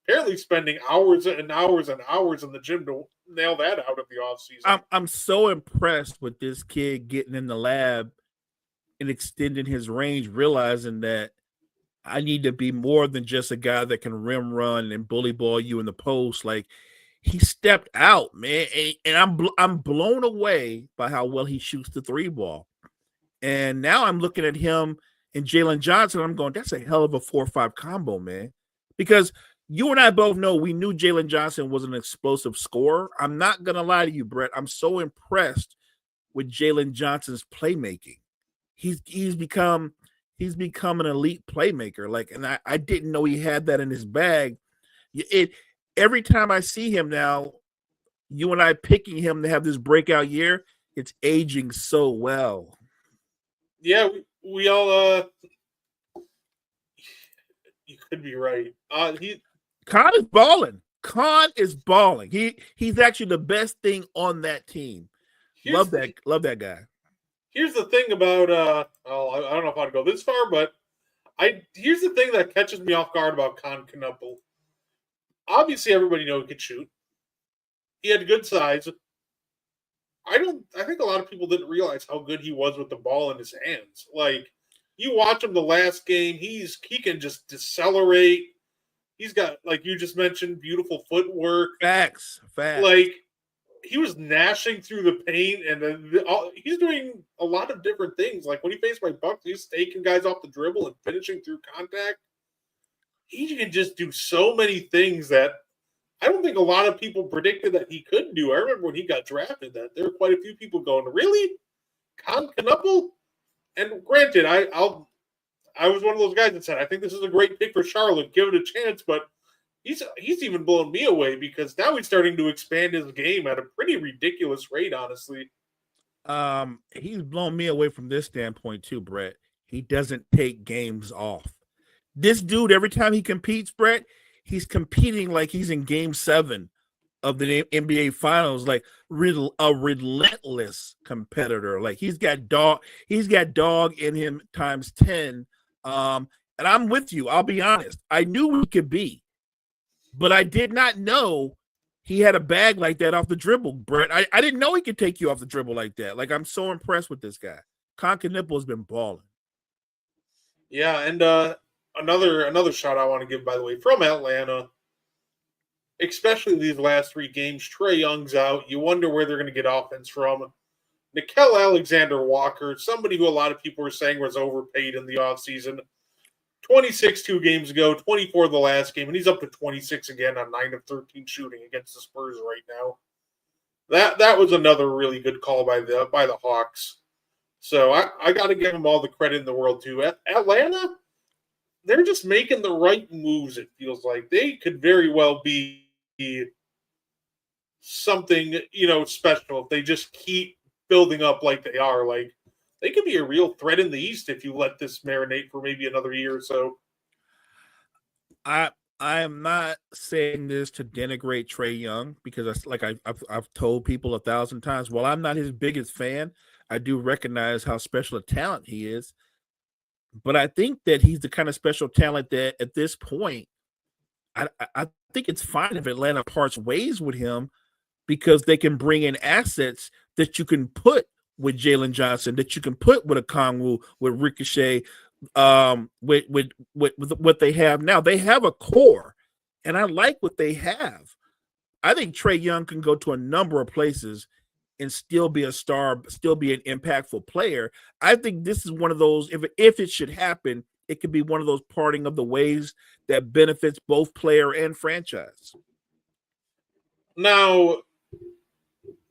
apparently spending hours and hours and hours in the gym to nail that out of the offseason. I'm so impressed with this kid getting in the lab and extending his range, realizing that I need to be more than just a guy that can rim run and bully ball you in the post. Like, he stepped out, man, and I'm blown away by how well he shoots the three ball. And now I'm looking at him and Jalen Johnson. I'm going, that's a hell of a 4-5 combo, man. Because you and I both know we knew Jalen Johnson was an explosive scorer. I'm not gonna lie to you, Brett. I'm so impressed with Jalen Johnson's playmaking. He's become an elite playmaker. Like, and I didn't know he had that in his bag. Every time I see him now, you and I picking him to have this breakout year, it's aging so well. Yeah, we all you could be right. Khan is balling. Khan is balling. He's actually the best thing on that team. Love that guy. Here's the thing about I don't know if I'd go this far, but here's the thing that catches me off guard about Con Knuppel. Obviously, everybody knows he could shoot. He had good size. I think a lot of people didn't realize how good he was with the ball in his hands. Like, you watch him the last game, he can just decelerate. He's got, like you just mentioned, beautiful footwork. Facts. Like, he was gnashing through the paint, and he's doing a lot of different things. Like, when he faced my Bucks, he's taking guys off the dribble and finishing through contact. He can just do so many things that I don't think a lot of people predicted that he could do. I remember when he got drafted that there were quite a few people going, really? Con Knuppel? And granted, I was one of those guys that said, I think this is a great pick for Charlotte. Give it a chance. But he's even blown me away because now he's starting to expand his game at a pretty ridiculous rate, honestly. He's blown me away from this standpoint too, Brett. He doesn't take games off. This dude, every time he competes, Brett, he's competing like he's in Game 7 of the NBA Finals, like a relentless competitor. Like, he's got dog in him times 10. And I'm with you. I'll be honest. I knew he could be, but I did not know he had a bag like that off the dribble, Brett. I didn't know he could take you off the dribble like that. Like, I'm so impressed with this guy. Con Knuppel has been balling. Yeah, and another shot I want to give, by the way, from Atlanta, especially these last 3 games. Trae Young's out. You wonder where they're going to get offense from. Nickeil Alexander-Walker, somebody who a lot of people were saying was overpaid in the offseason. 26 2 games ago, 24 the last game, and he's up to 26 again on 9 of 13 shooting against the Spurs right now. That was another really good call by the Hawks. So I got to give them all the credit in the world, too. Atlanta, they're just making the right moves, it feels like. They could very well be something, special if they just keep building up like they are. Like, they could be a real threat in the East if you let this marinate for maybe another year or so. I am not saying this to denigrate Trae Young because, I've told people 1,000 times, while I'm not his biggest fan, I do recognize how special a talent he is. But I think that he's the kind of special talent that at this point, I think it's fine if Atlanta parts ways with him because they can bring in assets that you can put with Jalen Johnson, that you can put with a Kongwu, with Ricochet, with what they have now. They have a core, and I like what they have. I think Trae Young can go to a number of places and still be a star, still be an impactful player. I think this is one of those, if it should happen, it could be one of those parting of the ways that benefits both player and franchise. Now,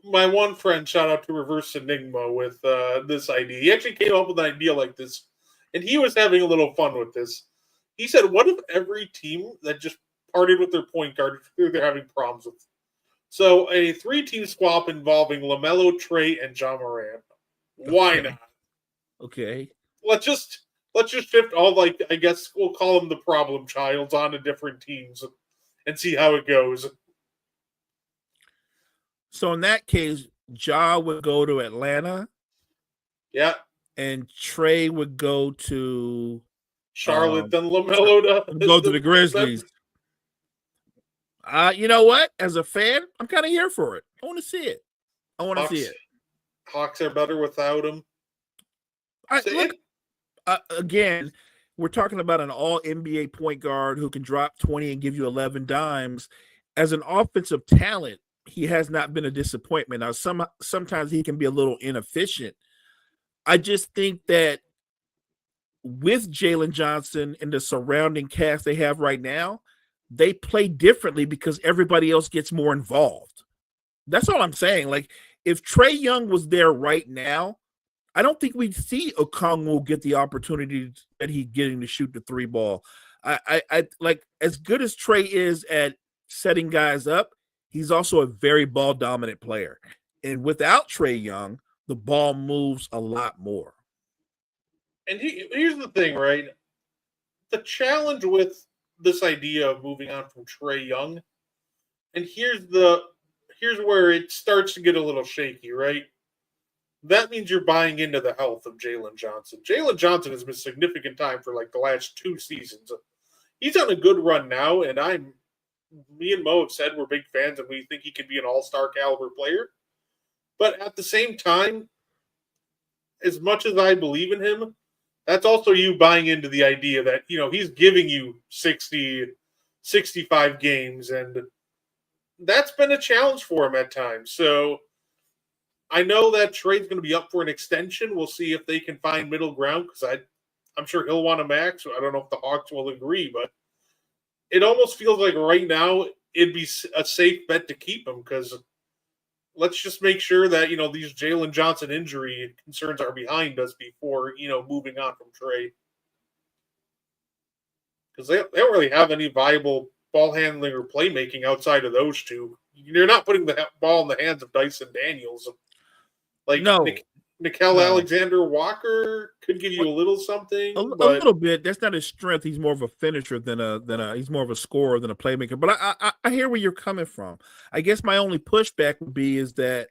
my one friend, shout out to Reverse Enigma, with this idea. He actually came up with an idea like this, and he was having a little fun with this. He said, what if every team that just parted with their point guard who they're having problems with? So a 3-team swap involving LaMelo, Trae, and John Moran. Why not? Okay. Let's just shift all, I guess we'll call them the problem childs, onto different teams and see how it goes. So in that case, Ja would go to Atlanta, Yeah, and Trey would go to Charlotte, then LaMelo go to the to Grizzlies. You know what? As a fan, I'm kind of here for it. I want to see it. Hawks are better without him. Again, we're talking about an all NBA point guard who can drop 20 and give you 11 dimes. As an offensive talent, he has not been a disappointment. Now, sometimes he can be a little inefficient. I just think that with Jalen Johnson and the surrounding cast they have right now, they play differently because everybody else gets more involved. That's all I'm saying. Like, if Trae Young was there right now, I don't think we'd see Okongwu get the opportunity that he's getting to shoot the three ball. I like, as good as Trae is at setting guys up, he's also a very ball dominant player. And without Trae Young, the ball moves a lot more. And here's the thing, right? The challenge with this idea of moving on from Trae Young, and here's where it starts to get a little shaky, right? That means you're buying into the health of Jalen Johnson. Jalen Johnson has missed significant time for like the last 2 seasons. He's on a good run now, and me and Mo have said we're big fans and we think he could be an all-star caliber player. But at the same time, as much as I believe in him, that's also you buying into the idea that, he's giving you 60, 65 games, and that's been a challenge for him at times. So I know that Trade's going to be up for an extension. We'll see if they can find middle ground, because I'm sure he'll want a max. I don't know if the Hawks will agree, but it almost feels like right now it'd be a safe bet to keep him, because let's just make sure that, these Jalen Johnson injury concerns are behind us before, moving on from Trae. Because they don't really have any viable ball handling or playmaking outside of those two. You're not putting the ball in the hands of Dyson Daniels. Like, no, Nickel Alexander Walker could give you a little something. A little bit. That's not his strength. He's more of a finisher than he's more of a scorer than a playmaker. But I hear where you're coming from. I guess my only pushback would be is that,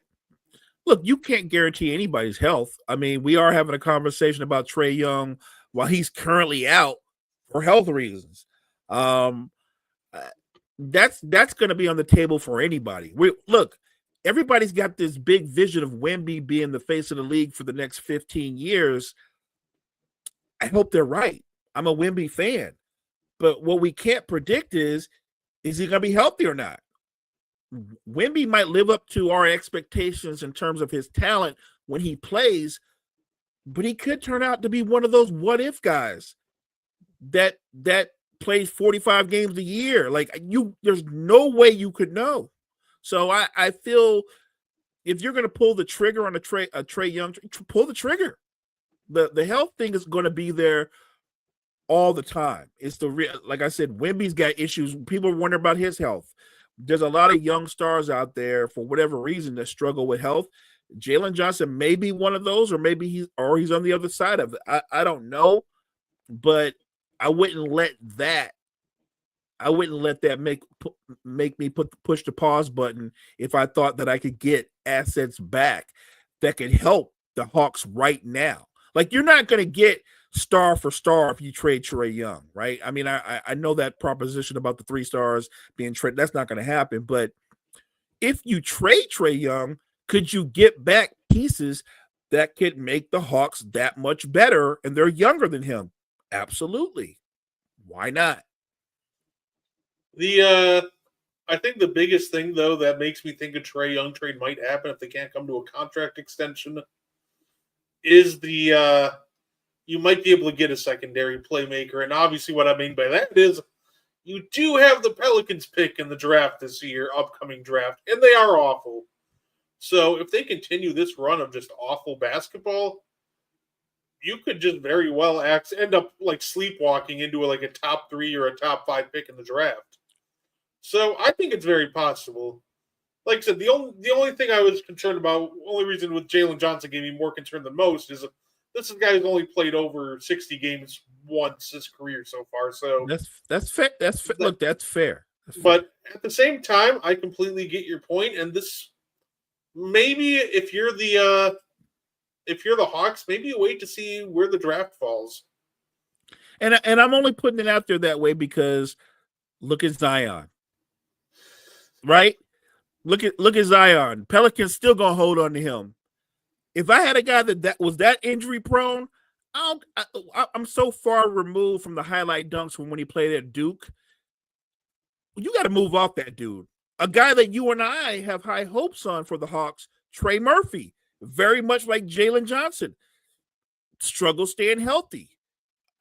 look, you can't guarantee anybody's health. I mean, we are having a conversation about Trae Young while he's currently out for health reasons. That's going to be on the table for anybody. Look, everybody's got this big vision of Wemby being the face of the league for the next 15 years. I hope they're right. I'm a Wemby fan. But what we can't predict is he going to be healthy or not? Wemby might live up to our expectations in terms of his talent when he plays, but he could turn out to be one of those what-if guys that plays 45 games a year. Like, there's no way you could know. So I feel if you're going to pull the trigger on a Trae Young, pull the trigger. The health thing is going to be there all the time. It's like I said, Wemby's got issues. People are wondering about his health. There's a lot of young stars out there for whatever reason that struggle with health. Jalen Johnson may be one of those, or maybe he's on the other side of it. I don't know, but I wouldn't let that make me push the pause button if I thought that I could get assets back that could help the Hawks right now. Like, you're not going to get star for star if you trade Trae Young, right? I mean, I know that proposition about the 3 stars being traded, that's not going to happen. But if you trade Trae Young, could you get back pieces that could make the Hawks that much better? And they're younger than him. Absolutely. Why not? I think the biggest thing, though, that makes me think a Trae Young trade might happen if they can't come to a contract extension is you might be able to get a secondary playmaker. And obviously what I mean by that is you do have the Pelicans pick in the draft this year, upcoming draft, and they are awful. So if they continue this run of just awful basketball, you could just very well end up like sleepwalking into a top 3 or a top 5 pick in the draft. So I think it's very possible. Like I said, the only thing I was concerned about, only reason with Jalen Johnson gave me more concern than most is this is a guy who's only played over 60 games once his career so far. So that's fair. Look, that's fair. But at the same time, I completely get your point, and this maybe if you're the Hawks, maybe you wait to see where the draft falls. And I'm only putting it out there that way because look at Zion, right? Look at Zion. Pelicans still gonna hold on to him. If I had a guy that was that injury prone, I'm so far removed from the highlight dunks from when he played at Duke. You got to move off that dude. A guy that you and I have high hopes on for the Hawks, Trey Murphy, very much like Jalen Johnson, struggles staying healthy.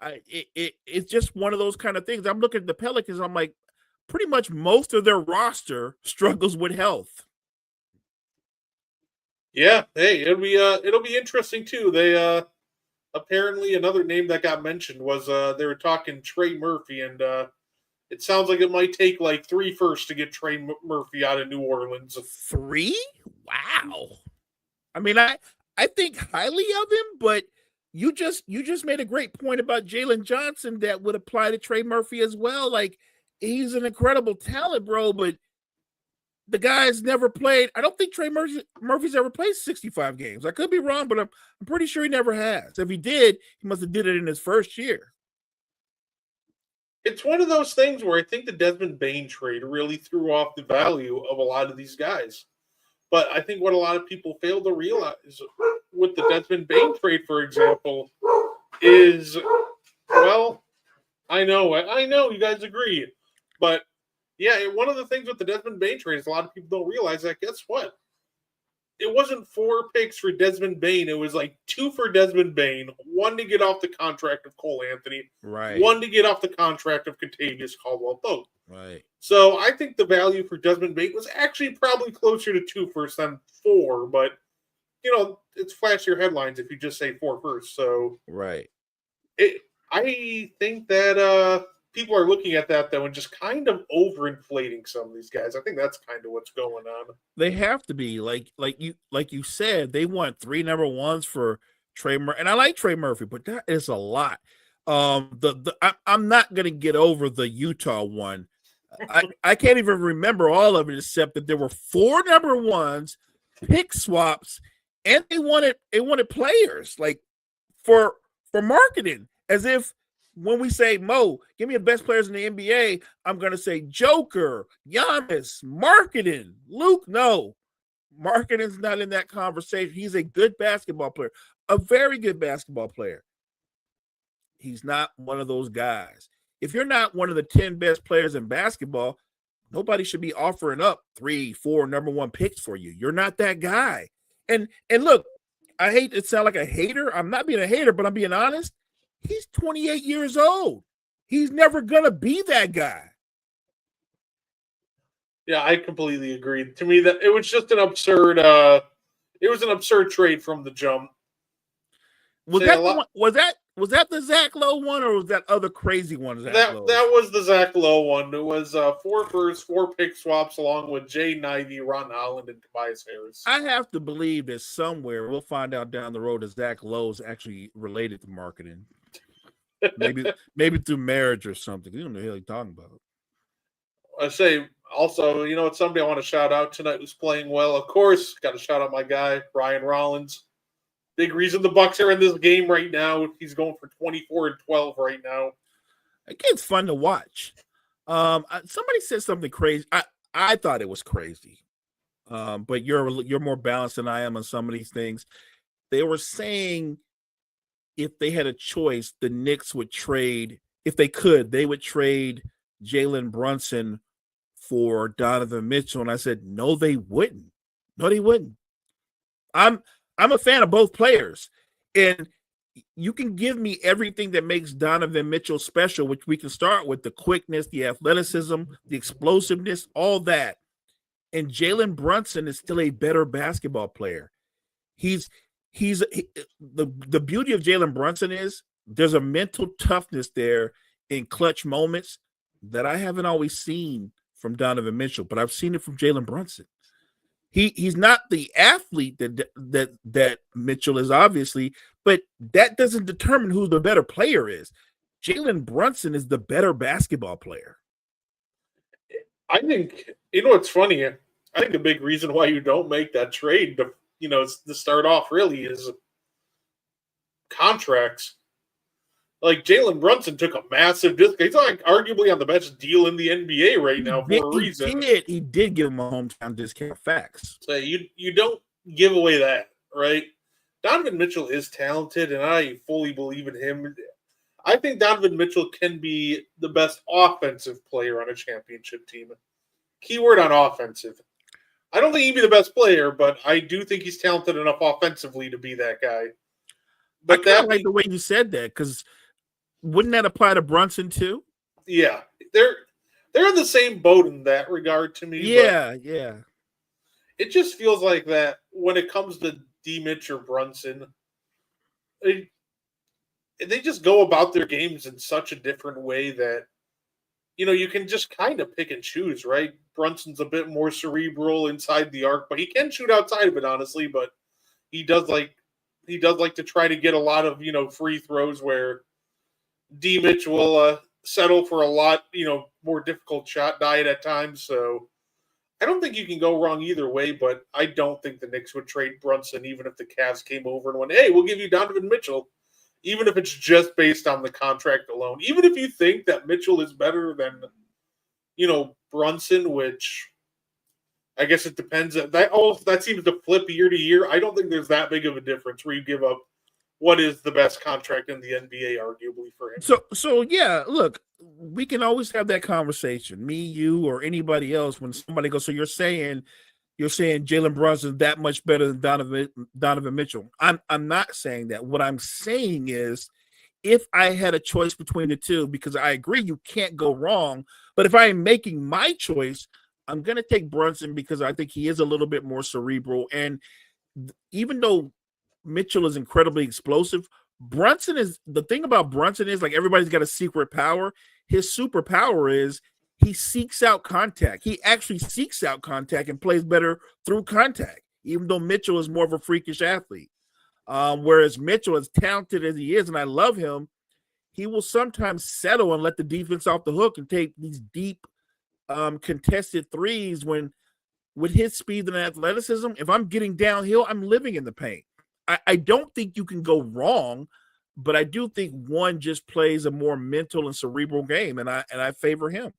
It's just one of those kind of things. I'm looking at the Pelicans. I'm like, pretty much most of their roster struggles with health. Yeah, hey, it'll be interesting too. They apparently another name that got mentioned was they were talking Trey Murphy, and it sounds like it might take like 3 firsts to get Trey Murphy out of New Orleans. 3? Wow. I mean, I think highly of him, but you just made a great point about Jalen Johnson that would apply to Trey Murphy as well. Like, he's an incredible talent, bro, but the guy's never played. I don't think Trey Murphy's ever played 65 games. I could be wrong, but I'm pretty sure he never has. If he did, he must have did it in his first year. It's one of those things where I think the Desmond Bane trade really threw off the value of a lot of these guys. But I think what a lot of people fail to realize with the Desmond Bane trade, for example, is, well, I know you guys agree, but yeah, one of the things with the Desmond Bane trade is a lot of people don't realize that, guess what? It wasn't 4 picks for Desmond Bane. It was like 2 for Desmond Bane, 1 to get off the contract of Cole Anthony, right? 1 to get off the contract of Contavious Caldwell-Pope. Right. So I think the value for Desmond Bane was actually probably closer to 2 firsts than 4, but it's flashier headlines if you just say 4 firsts. So right. I think that people are looking at that though and just kind of overinflating some of these guys. I think that's kind of what's going on. They have to be like you said. They want 3 number 1s for Trey Murphy, and I like Trey Murphy, but that is a lot. I'm not gonna get over the Utah one. I can't even remember all of it except that there were 4 number 1s, pick swaps, and they wanted players like for marketing, as if when we say, Mo, give me the best players in the NBA, I'm going to say Joker, Giannis, marketing, Luke. No, marketing's not in that conversation. He's a good basketball player, a very good basketball player. He's not one of those guys. If you're not one of the 10 best players in basketball, nobody should be offering up 3, 4 number 1 picks for you. You're not that guy. And look, I hate to sound like a hater. I'm not being a hater, but I'm being honest. He's 28 years old. He's never going to be that guy. Yeah, I completely agree. To me, that it was just an absurd trade from the jump. Was that the Zach Lowe one, or was that other crazy one? That was the Zach Lowe one. It was 4 firsts, 4 pick swaps, along with Jay Ivey, Ron Holland, and Tobias Harris. I have to believe that somewhere we'll find out down the road that Zach Lowe's actually related to marketing. maybe through marriage or something. You don't know what the hell he's talking about. I say also, it's somebody I want to shout out tonight who's playing well. Of course, got to shout out my guy Ryan Rollins. Big reason the Bucks are in this game right now. He's going for 24 and 12 right now. It gets fun to watch. Somebody said something crazy. I thought it was crazy. But you're more balanced than I am on some of these things. They were saying if they had a choice, the Knicks would trade, if they could, they would trade Jalen Brunson for Donovan Mitchell. And I said, no, they wouldn't. No, they wouldn't. I'm a fan of both players. And you can give me everything that makes Donovan Mitchell special, which we can start with the quickness, the athleticism, the explosiveness, all that. And Jalen Brunson is still a better basketball player. The beauty of Jalen Brunson is there's a mental toughness there in clutch moments that I haven't always seen from Donovan Mitchell, but I've seen it from Jalen Brunson. He's not the athlete that Mitchell is, obviously, but that doesn't determine who the better player is. Jalen Brunson is the better basketball player. I think, what's funny? I think the big reason why you don't make that trade, to start off really is contracts. Like Jalen Brunson took a massive discount. He's like arguably on the best deal in the NBA right now for a reason. He did give him a hometown discount. Facts. So you don't give away that, right? Donovan Mitchell is talented, and I fully believe in him. I think Donovan Mitchell can be the best offensive player on a championship team. Keyword on offensive. I don't think he'd be the best player, but I do think he's talented enough offensively to be that guy. But I like the way you said that, because wouldn't that apply to Brunson too? Yeah, they're in the same boat in that regard to me. Yeah. It just feels like that when it comes to D. Mitch or Brunson, they just go about their games in such a different way that, you can just kind of pick and choose, right? Brunson's a bit more cerebral inside the arc, but he can shoot outside of it, honestly. But he does like to try to get a lot of, free throws, where D. Mitch will settle for a lot, more difficult shot diet at times. So I don't think you can go wrong either way, but I don't think the Knicks would trade Brunson even if the Cavs came over and went, hey, we'll give you Donovan Mitchell, even if it's just based on the contract alone. Even if you think that Mitchell is better than, Brunson, which I guess it depends. That seems to flip year to year. I don't think there's that big of a difference where you give up what is the best contract in the NBA, arguably, for him. So yeah, look, we can always have that conversation, me, you, or anybody else, when somebody goes, so you're saying Jalen Brunson is that much better than Donovan Mitchell. I'm not saying that. What I'm saying is, if I had a choice between the two, because I agree you can't go wrong, but if I am making my choice, I'm going to take Brunson because I think he is a little bit more cerebral. And even though Mitchell is incredibly explosive, the thing about Brunson is, like, everybody's got a secret power. His superpower is he seeks out contact. He actually seeks out contact and plays better through contact, even though Mitchell is more of a freakish athlete. Whereas Mitchell, as talented as he is, and I love him, he will sometimes settle and let the defense off the hook and take these deep contested threes when, with his speed and athleticism, if I'm getting downhill, I'm living in the paint. I don't think you can go wrong, but I do think one just plays a more mental and cerebral game, and I favor him.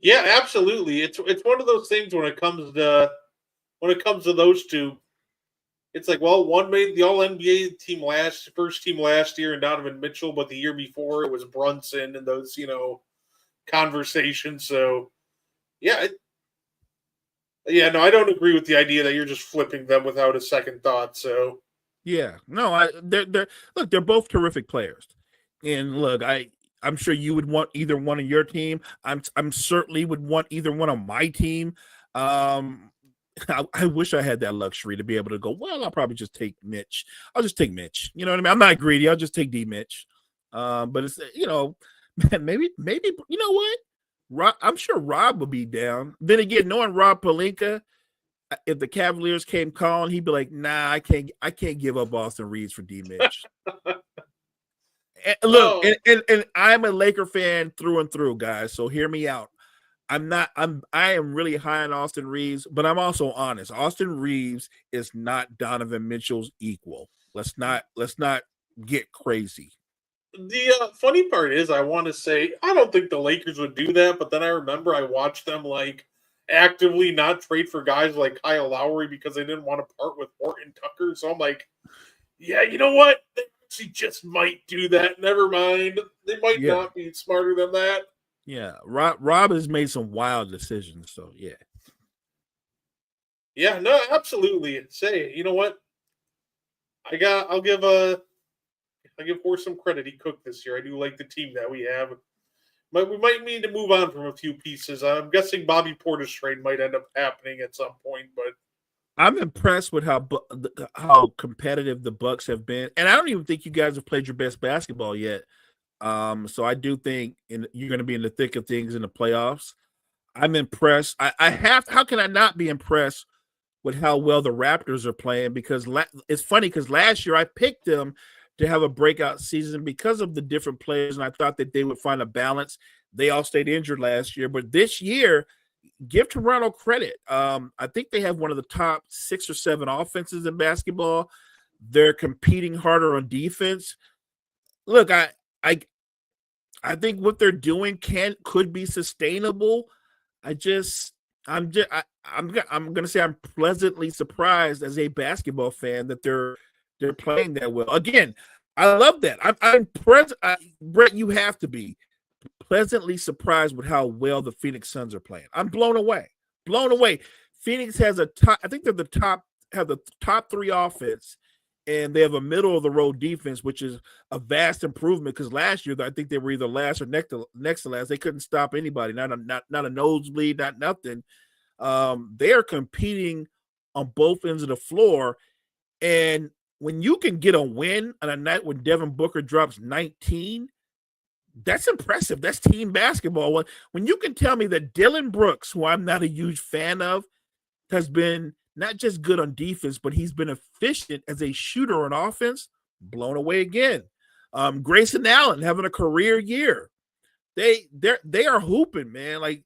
Yeah, absolutely. It's one of those things when it comes to those two. It's like, well, one made the All NBA team first team last year, and Donovan Mitchell, but the year before it was Brunson, and those conversations. So, yeah. No, I don't agree with the idea that you're just flipping them without a second thought. So, yeah, no, they're both terrific players, and look, I'm sure you would want either one of your team. I'm certainly would want either one of my team. I wish I had that luxury to be able to go, well, I'll probably just take Mitch. I'll just take Mitch. You know what I mean? I'm not greedy. I'll just take D Mitch. But it's, man, maybe, you know what? I'm sure Rob would be down. Then again, knowing Rob Pelinka, if the Cavaliers came calling, he'd be like, nah, I can't give up Austin Reeves for D Mitch. And look, and I'm a Laker fan through and through, guys. So hear me out. I am really high on Austin Reeves, but I'm also honest. Austin Reeves is not Donovan Mitchell's equal. Let's not get crazy. The funny part is, I want to say, I don't think the Lakers would do that, but then I remember I watched them actively not trade for guys like Kyle Lowry because they didn't want to part with Horton Tucker. So I'm like, yeah, you know what? They actually just might do that. Never mind. They might not be smarter than that. Yeah, Rob has made some wild decisions, so yeah. Yeah, no, absolutely. Say, you know what? I'll give Horst some credit. He cooked this year. I do like the team that we have. But we might need to move on from a few pieces. I'm guessing Bobby Porter's trade might end up happening at some point, but I'm impressed with how competitive the Bucks have been, and I don't even think you guys have played your best basketball yet. So I do think you're going to be in the thick of things in the playoffs. I'm impressed. How can I not be impressed with how well the Raptors are playing? Because it's funny, because last year I picked them to have a breakout season because of the different players, and I thought that they would find a balance. They all stayed injured last year, but this year give Toronto credit. I think they have one of the top 6 or 7 offenses in basketball. They're competing harder on defense. Look, I think what they're doing could be sustainable. I'm gonna say I'm pleasantly surprised as a basketball fan that they're playing that well. Again, I love that. Brett, you have to be pleasantly surprised with how well the Phoenix Suns are playing. I'm blown away. Blown away. Phoenix has I think they're the top 3 offense, and they have a middle of the road defense, which is a vast improvement because last year I think they were either last or next to last. They couldn't stop anybody, not a nosebleed, not nothing. They are competing on both ends of the floor, and when you can get a win on a night when Devin Booker drops 19, that's impressive. That's team basketball. When you can tell me that Dylan Brooks, who I'm not a huge fan of, has been not just good on defense, but he's been efficient as a shooter on offense, blown away again. Grayson Allen having a career year. They are hooping, man. Like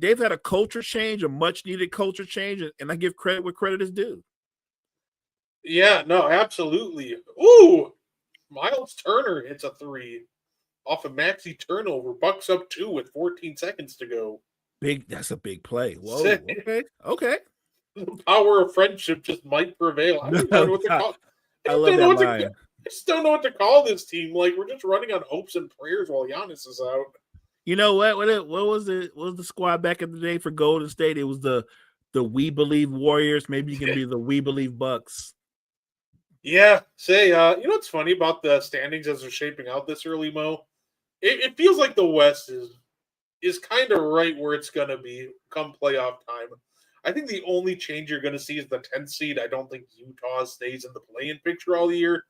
they've had a culture change, a much needed culture change, and I give credit where credit is due. Yeah, no, absolutely. Ooh, Miles Turner hits a 3 off a maxi turnover. Bucks up 2 with 14 seconds to go. That's a big play. Whoa. Sick. Okay. The power of friendship just might prevail. I don't know what to call. I love that line. I just don't know what to call this team. Like, we're just running on hopes and prayers while Giannis is out. You know what? What was it? What was the squad back in the day for Golden State? It was the We Believe Warriors. Maybe you can be the We Believe Bucks. Yeah. Say, you know what's funny about the standings as they're shaping out this early, Mo? It feels like the West is kind of right where it's going to be come playoff time. I think the only change you're going to see is the 10th seed. I don't think Utah stays in the play-in picture all year,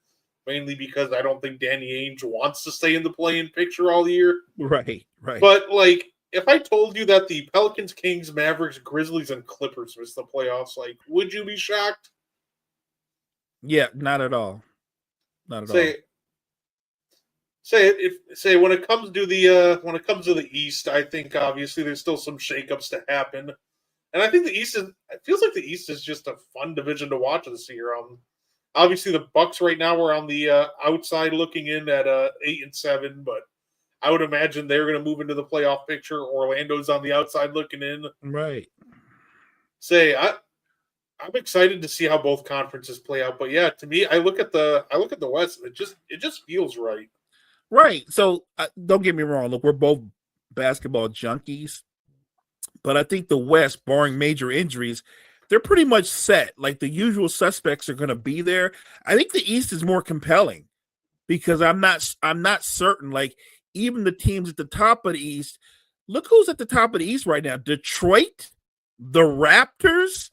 mainly because I don't think Danny Ainge wants to stay in the play-in picture all year. Right. But, like, if I told you that the Pelicans, Kings, Mavericks, Grizzlies, and Clippers miss the playoffs, like, would you be shocked? Yeah, not at all. Not at all. Say when it comes to the East, I think obviously there's still some shakeups to happen, and I think the East it feels like the East is just a fun division to watch this year. Obviously the Bucks right now are on the outside looking in at 8-7, but I would imagine they're going to move into the playoff picture. Orlando's on the outside looking in. Right. I'm excited to see how both conferences play out, but yeah, to me, I look at the West, and it just feels right. Right. So don't get me wrong. Look, we're both basketball junkies, but I think the West, barring major injuries, they're pretty much set. Like the usual suspects are going to be there. I think the East is more compelling because I'm not certain. Like even the teams at the top of the East, look who's at the top of the East right now. Detroit, the Raptors.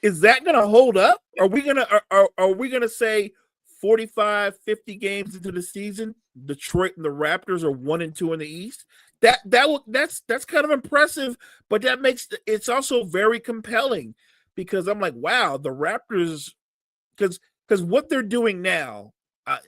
Is that going to hold up? Are we gonna say 45, 50 games into the season, Detroit and the Raptors are 1-2 in the East? That's kind of impressive, but that makes it's also very compelling because I'm like, wow, the Raptors, because what they're doing now, I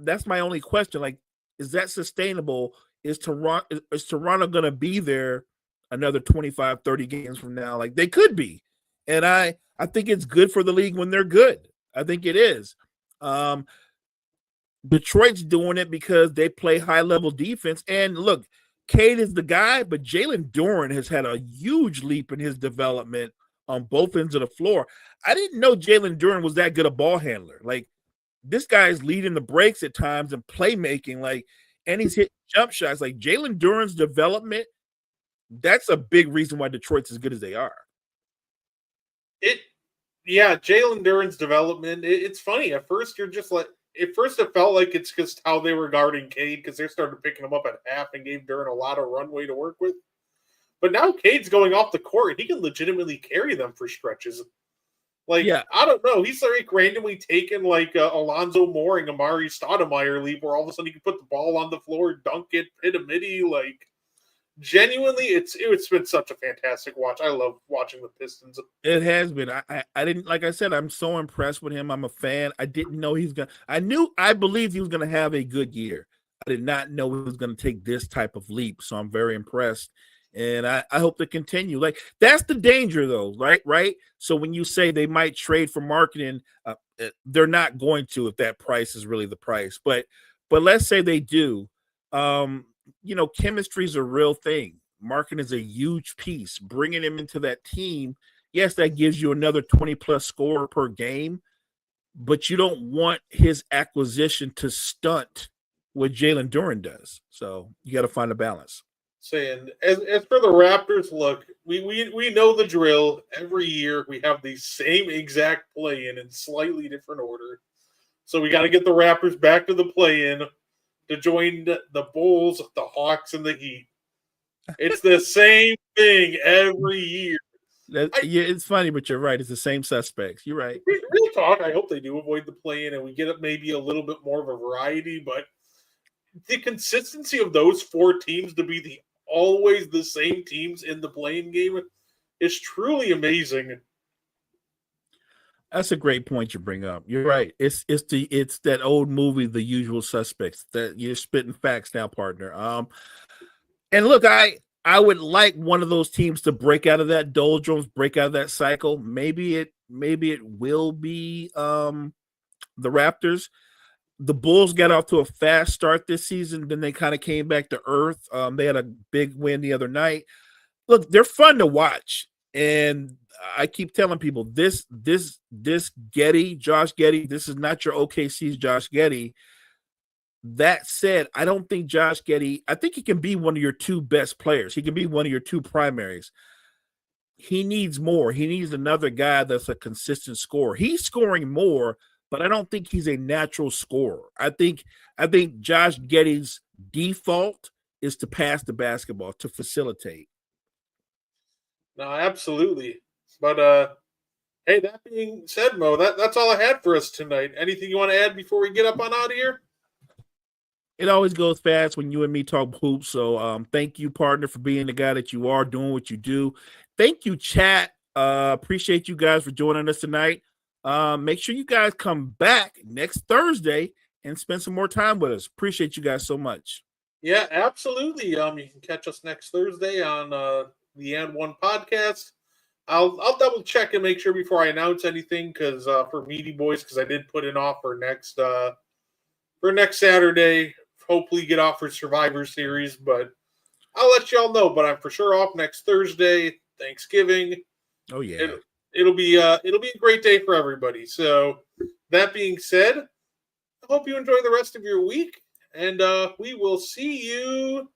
that's my only question. Like, is that sustainable? Is Toronto going to be there another 25, 30 games from now? Like they could be. And I think it's good for the league when they're good. I think it is. Detroit's doing it because they play high-level defense. And look, Cade is the guy, but Jalen Duren has had a huge leap in his development on both ends of the floor. I didn't know Jalen Duren was that good a ball handler. Like, this guy is leading the breaks at times and playmaking, like, and he's hitting jump shots. Like, Jalen Duren's development, that's a big reason why Detroit's as good as they are. Jalen Duren's development. It's funny. At first, it felt like it's just how they were guarding Cade because they started picking him up at half and gave Duren a lot of runway to work with. But now Cade's going off the court and he can legitimately carry them for stretches. Like, yeah. I don't know. He's like randomly taken like Alonzo Moore and Amari Stoudemire leap where all of a sudden he can put the ball on the floor, dunk it, hit a midi, like. Genuinely, it's been such a fantastic watch. I love watching the Pistons. It has been. I didn't, like I said, I'm so impressed with him. I'm a fan. I didn't know I believed he was gonna have a good year. I did not know he was gonna take this type of leap. So I'm very impressed. And I hope to continue. Like, that's the danger, though, right? So when you say they might trade for marketing, they're not going to if that price is really the price. But let's say they do. Chemistry is a real thing. Marketing is a huge piece. Bringing him into that team, yes, that gives you another 20-plus scorer per game, but you don't want his acquisition to stunt what Jalen Duren does. So you got to find a balance. Saying as for the Raptors, look, we know the drill. Every year we have the same exact play-in slightly different order. So we got to get the Raptors back to the play-in to join the Bulls, the Hawks, and the Heat. It's the same thing every year. It's funny, but you're right. It's the same suspects. You're right. Real talk, I hope they do avoid the play-in and we get maybe a little bit more of a variety, but the consistency of those four teams to be always the same teams in the play-in game is truly amazing. That's a great point you bring up. You're right. It's that old movie, The Usual Suspects. That you're spitting facts now, partner. And look, I would like one of those teams to break out of that doldrums, break out of that cycle. Maybe it will be the Raptors. The Bulls got off to a fast start this season. Then they kind of came back to earth. They had a big win the other night. Look, they're fun to watch. And I keep telling people this Josh Giddey, this is not your OKC's Josh Giddey. That said, I don't think Josh Giddey, I think he can be one of your two best players. He can be one of your two primaries. He needs more. He needs another guy that's a consistent scorer. He's scoring more, but I don't think he's a natural scorer. I think Josh Giddey's default is to pass the basketball, to facilitate. No, absolutely. But hey, that being said, Mo, that's all I had for us tonight. Anything you want to add before we get up on out of here? It always goes fast when you and me talk hoops. So thank you, partner, for being the guy that you are, doing what you do. Thank you, chat. Appreciate you guys for joining us tonight. Make sure you guys come back next Thursday and spend some more time with us. Appreciate you guys so much. Yeah, absolutely. You can catch us next Thursday on the And One podcast. I'll double check and make sure before I announce anything because for Meaty Boys, because I did put an offer next Saturday. Hopefully get off for Survivor Series, but I'll let y'all know. But I'm for sure off next Thursday, Thanksgiving. Oh yeah, it'll be a great day for everybody. So that being said, I hope you enjoy the rest of your week, and we will see you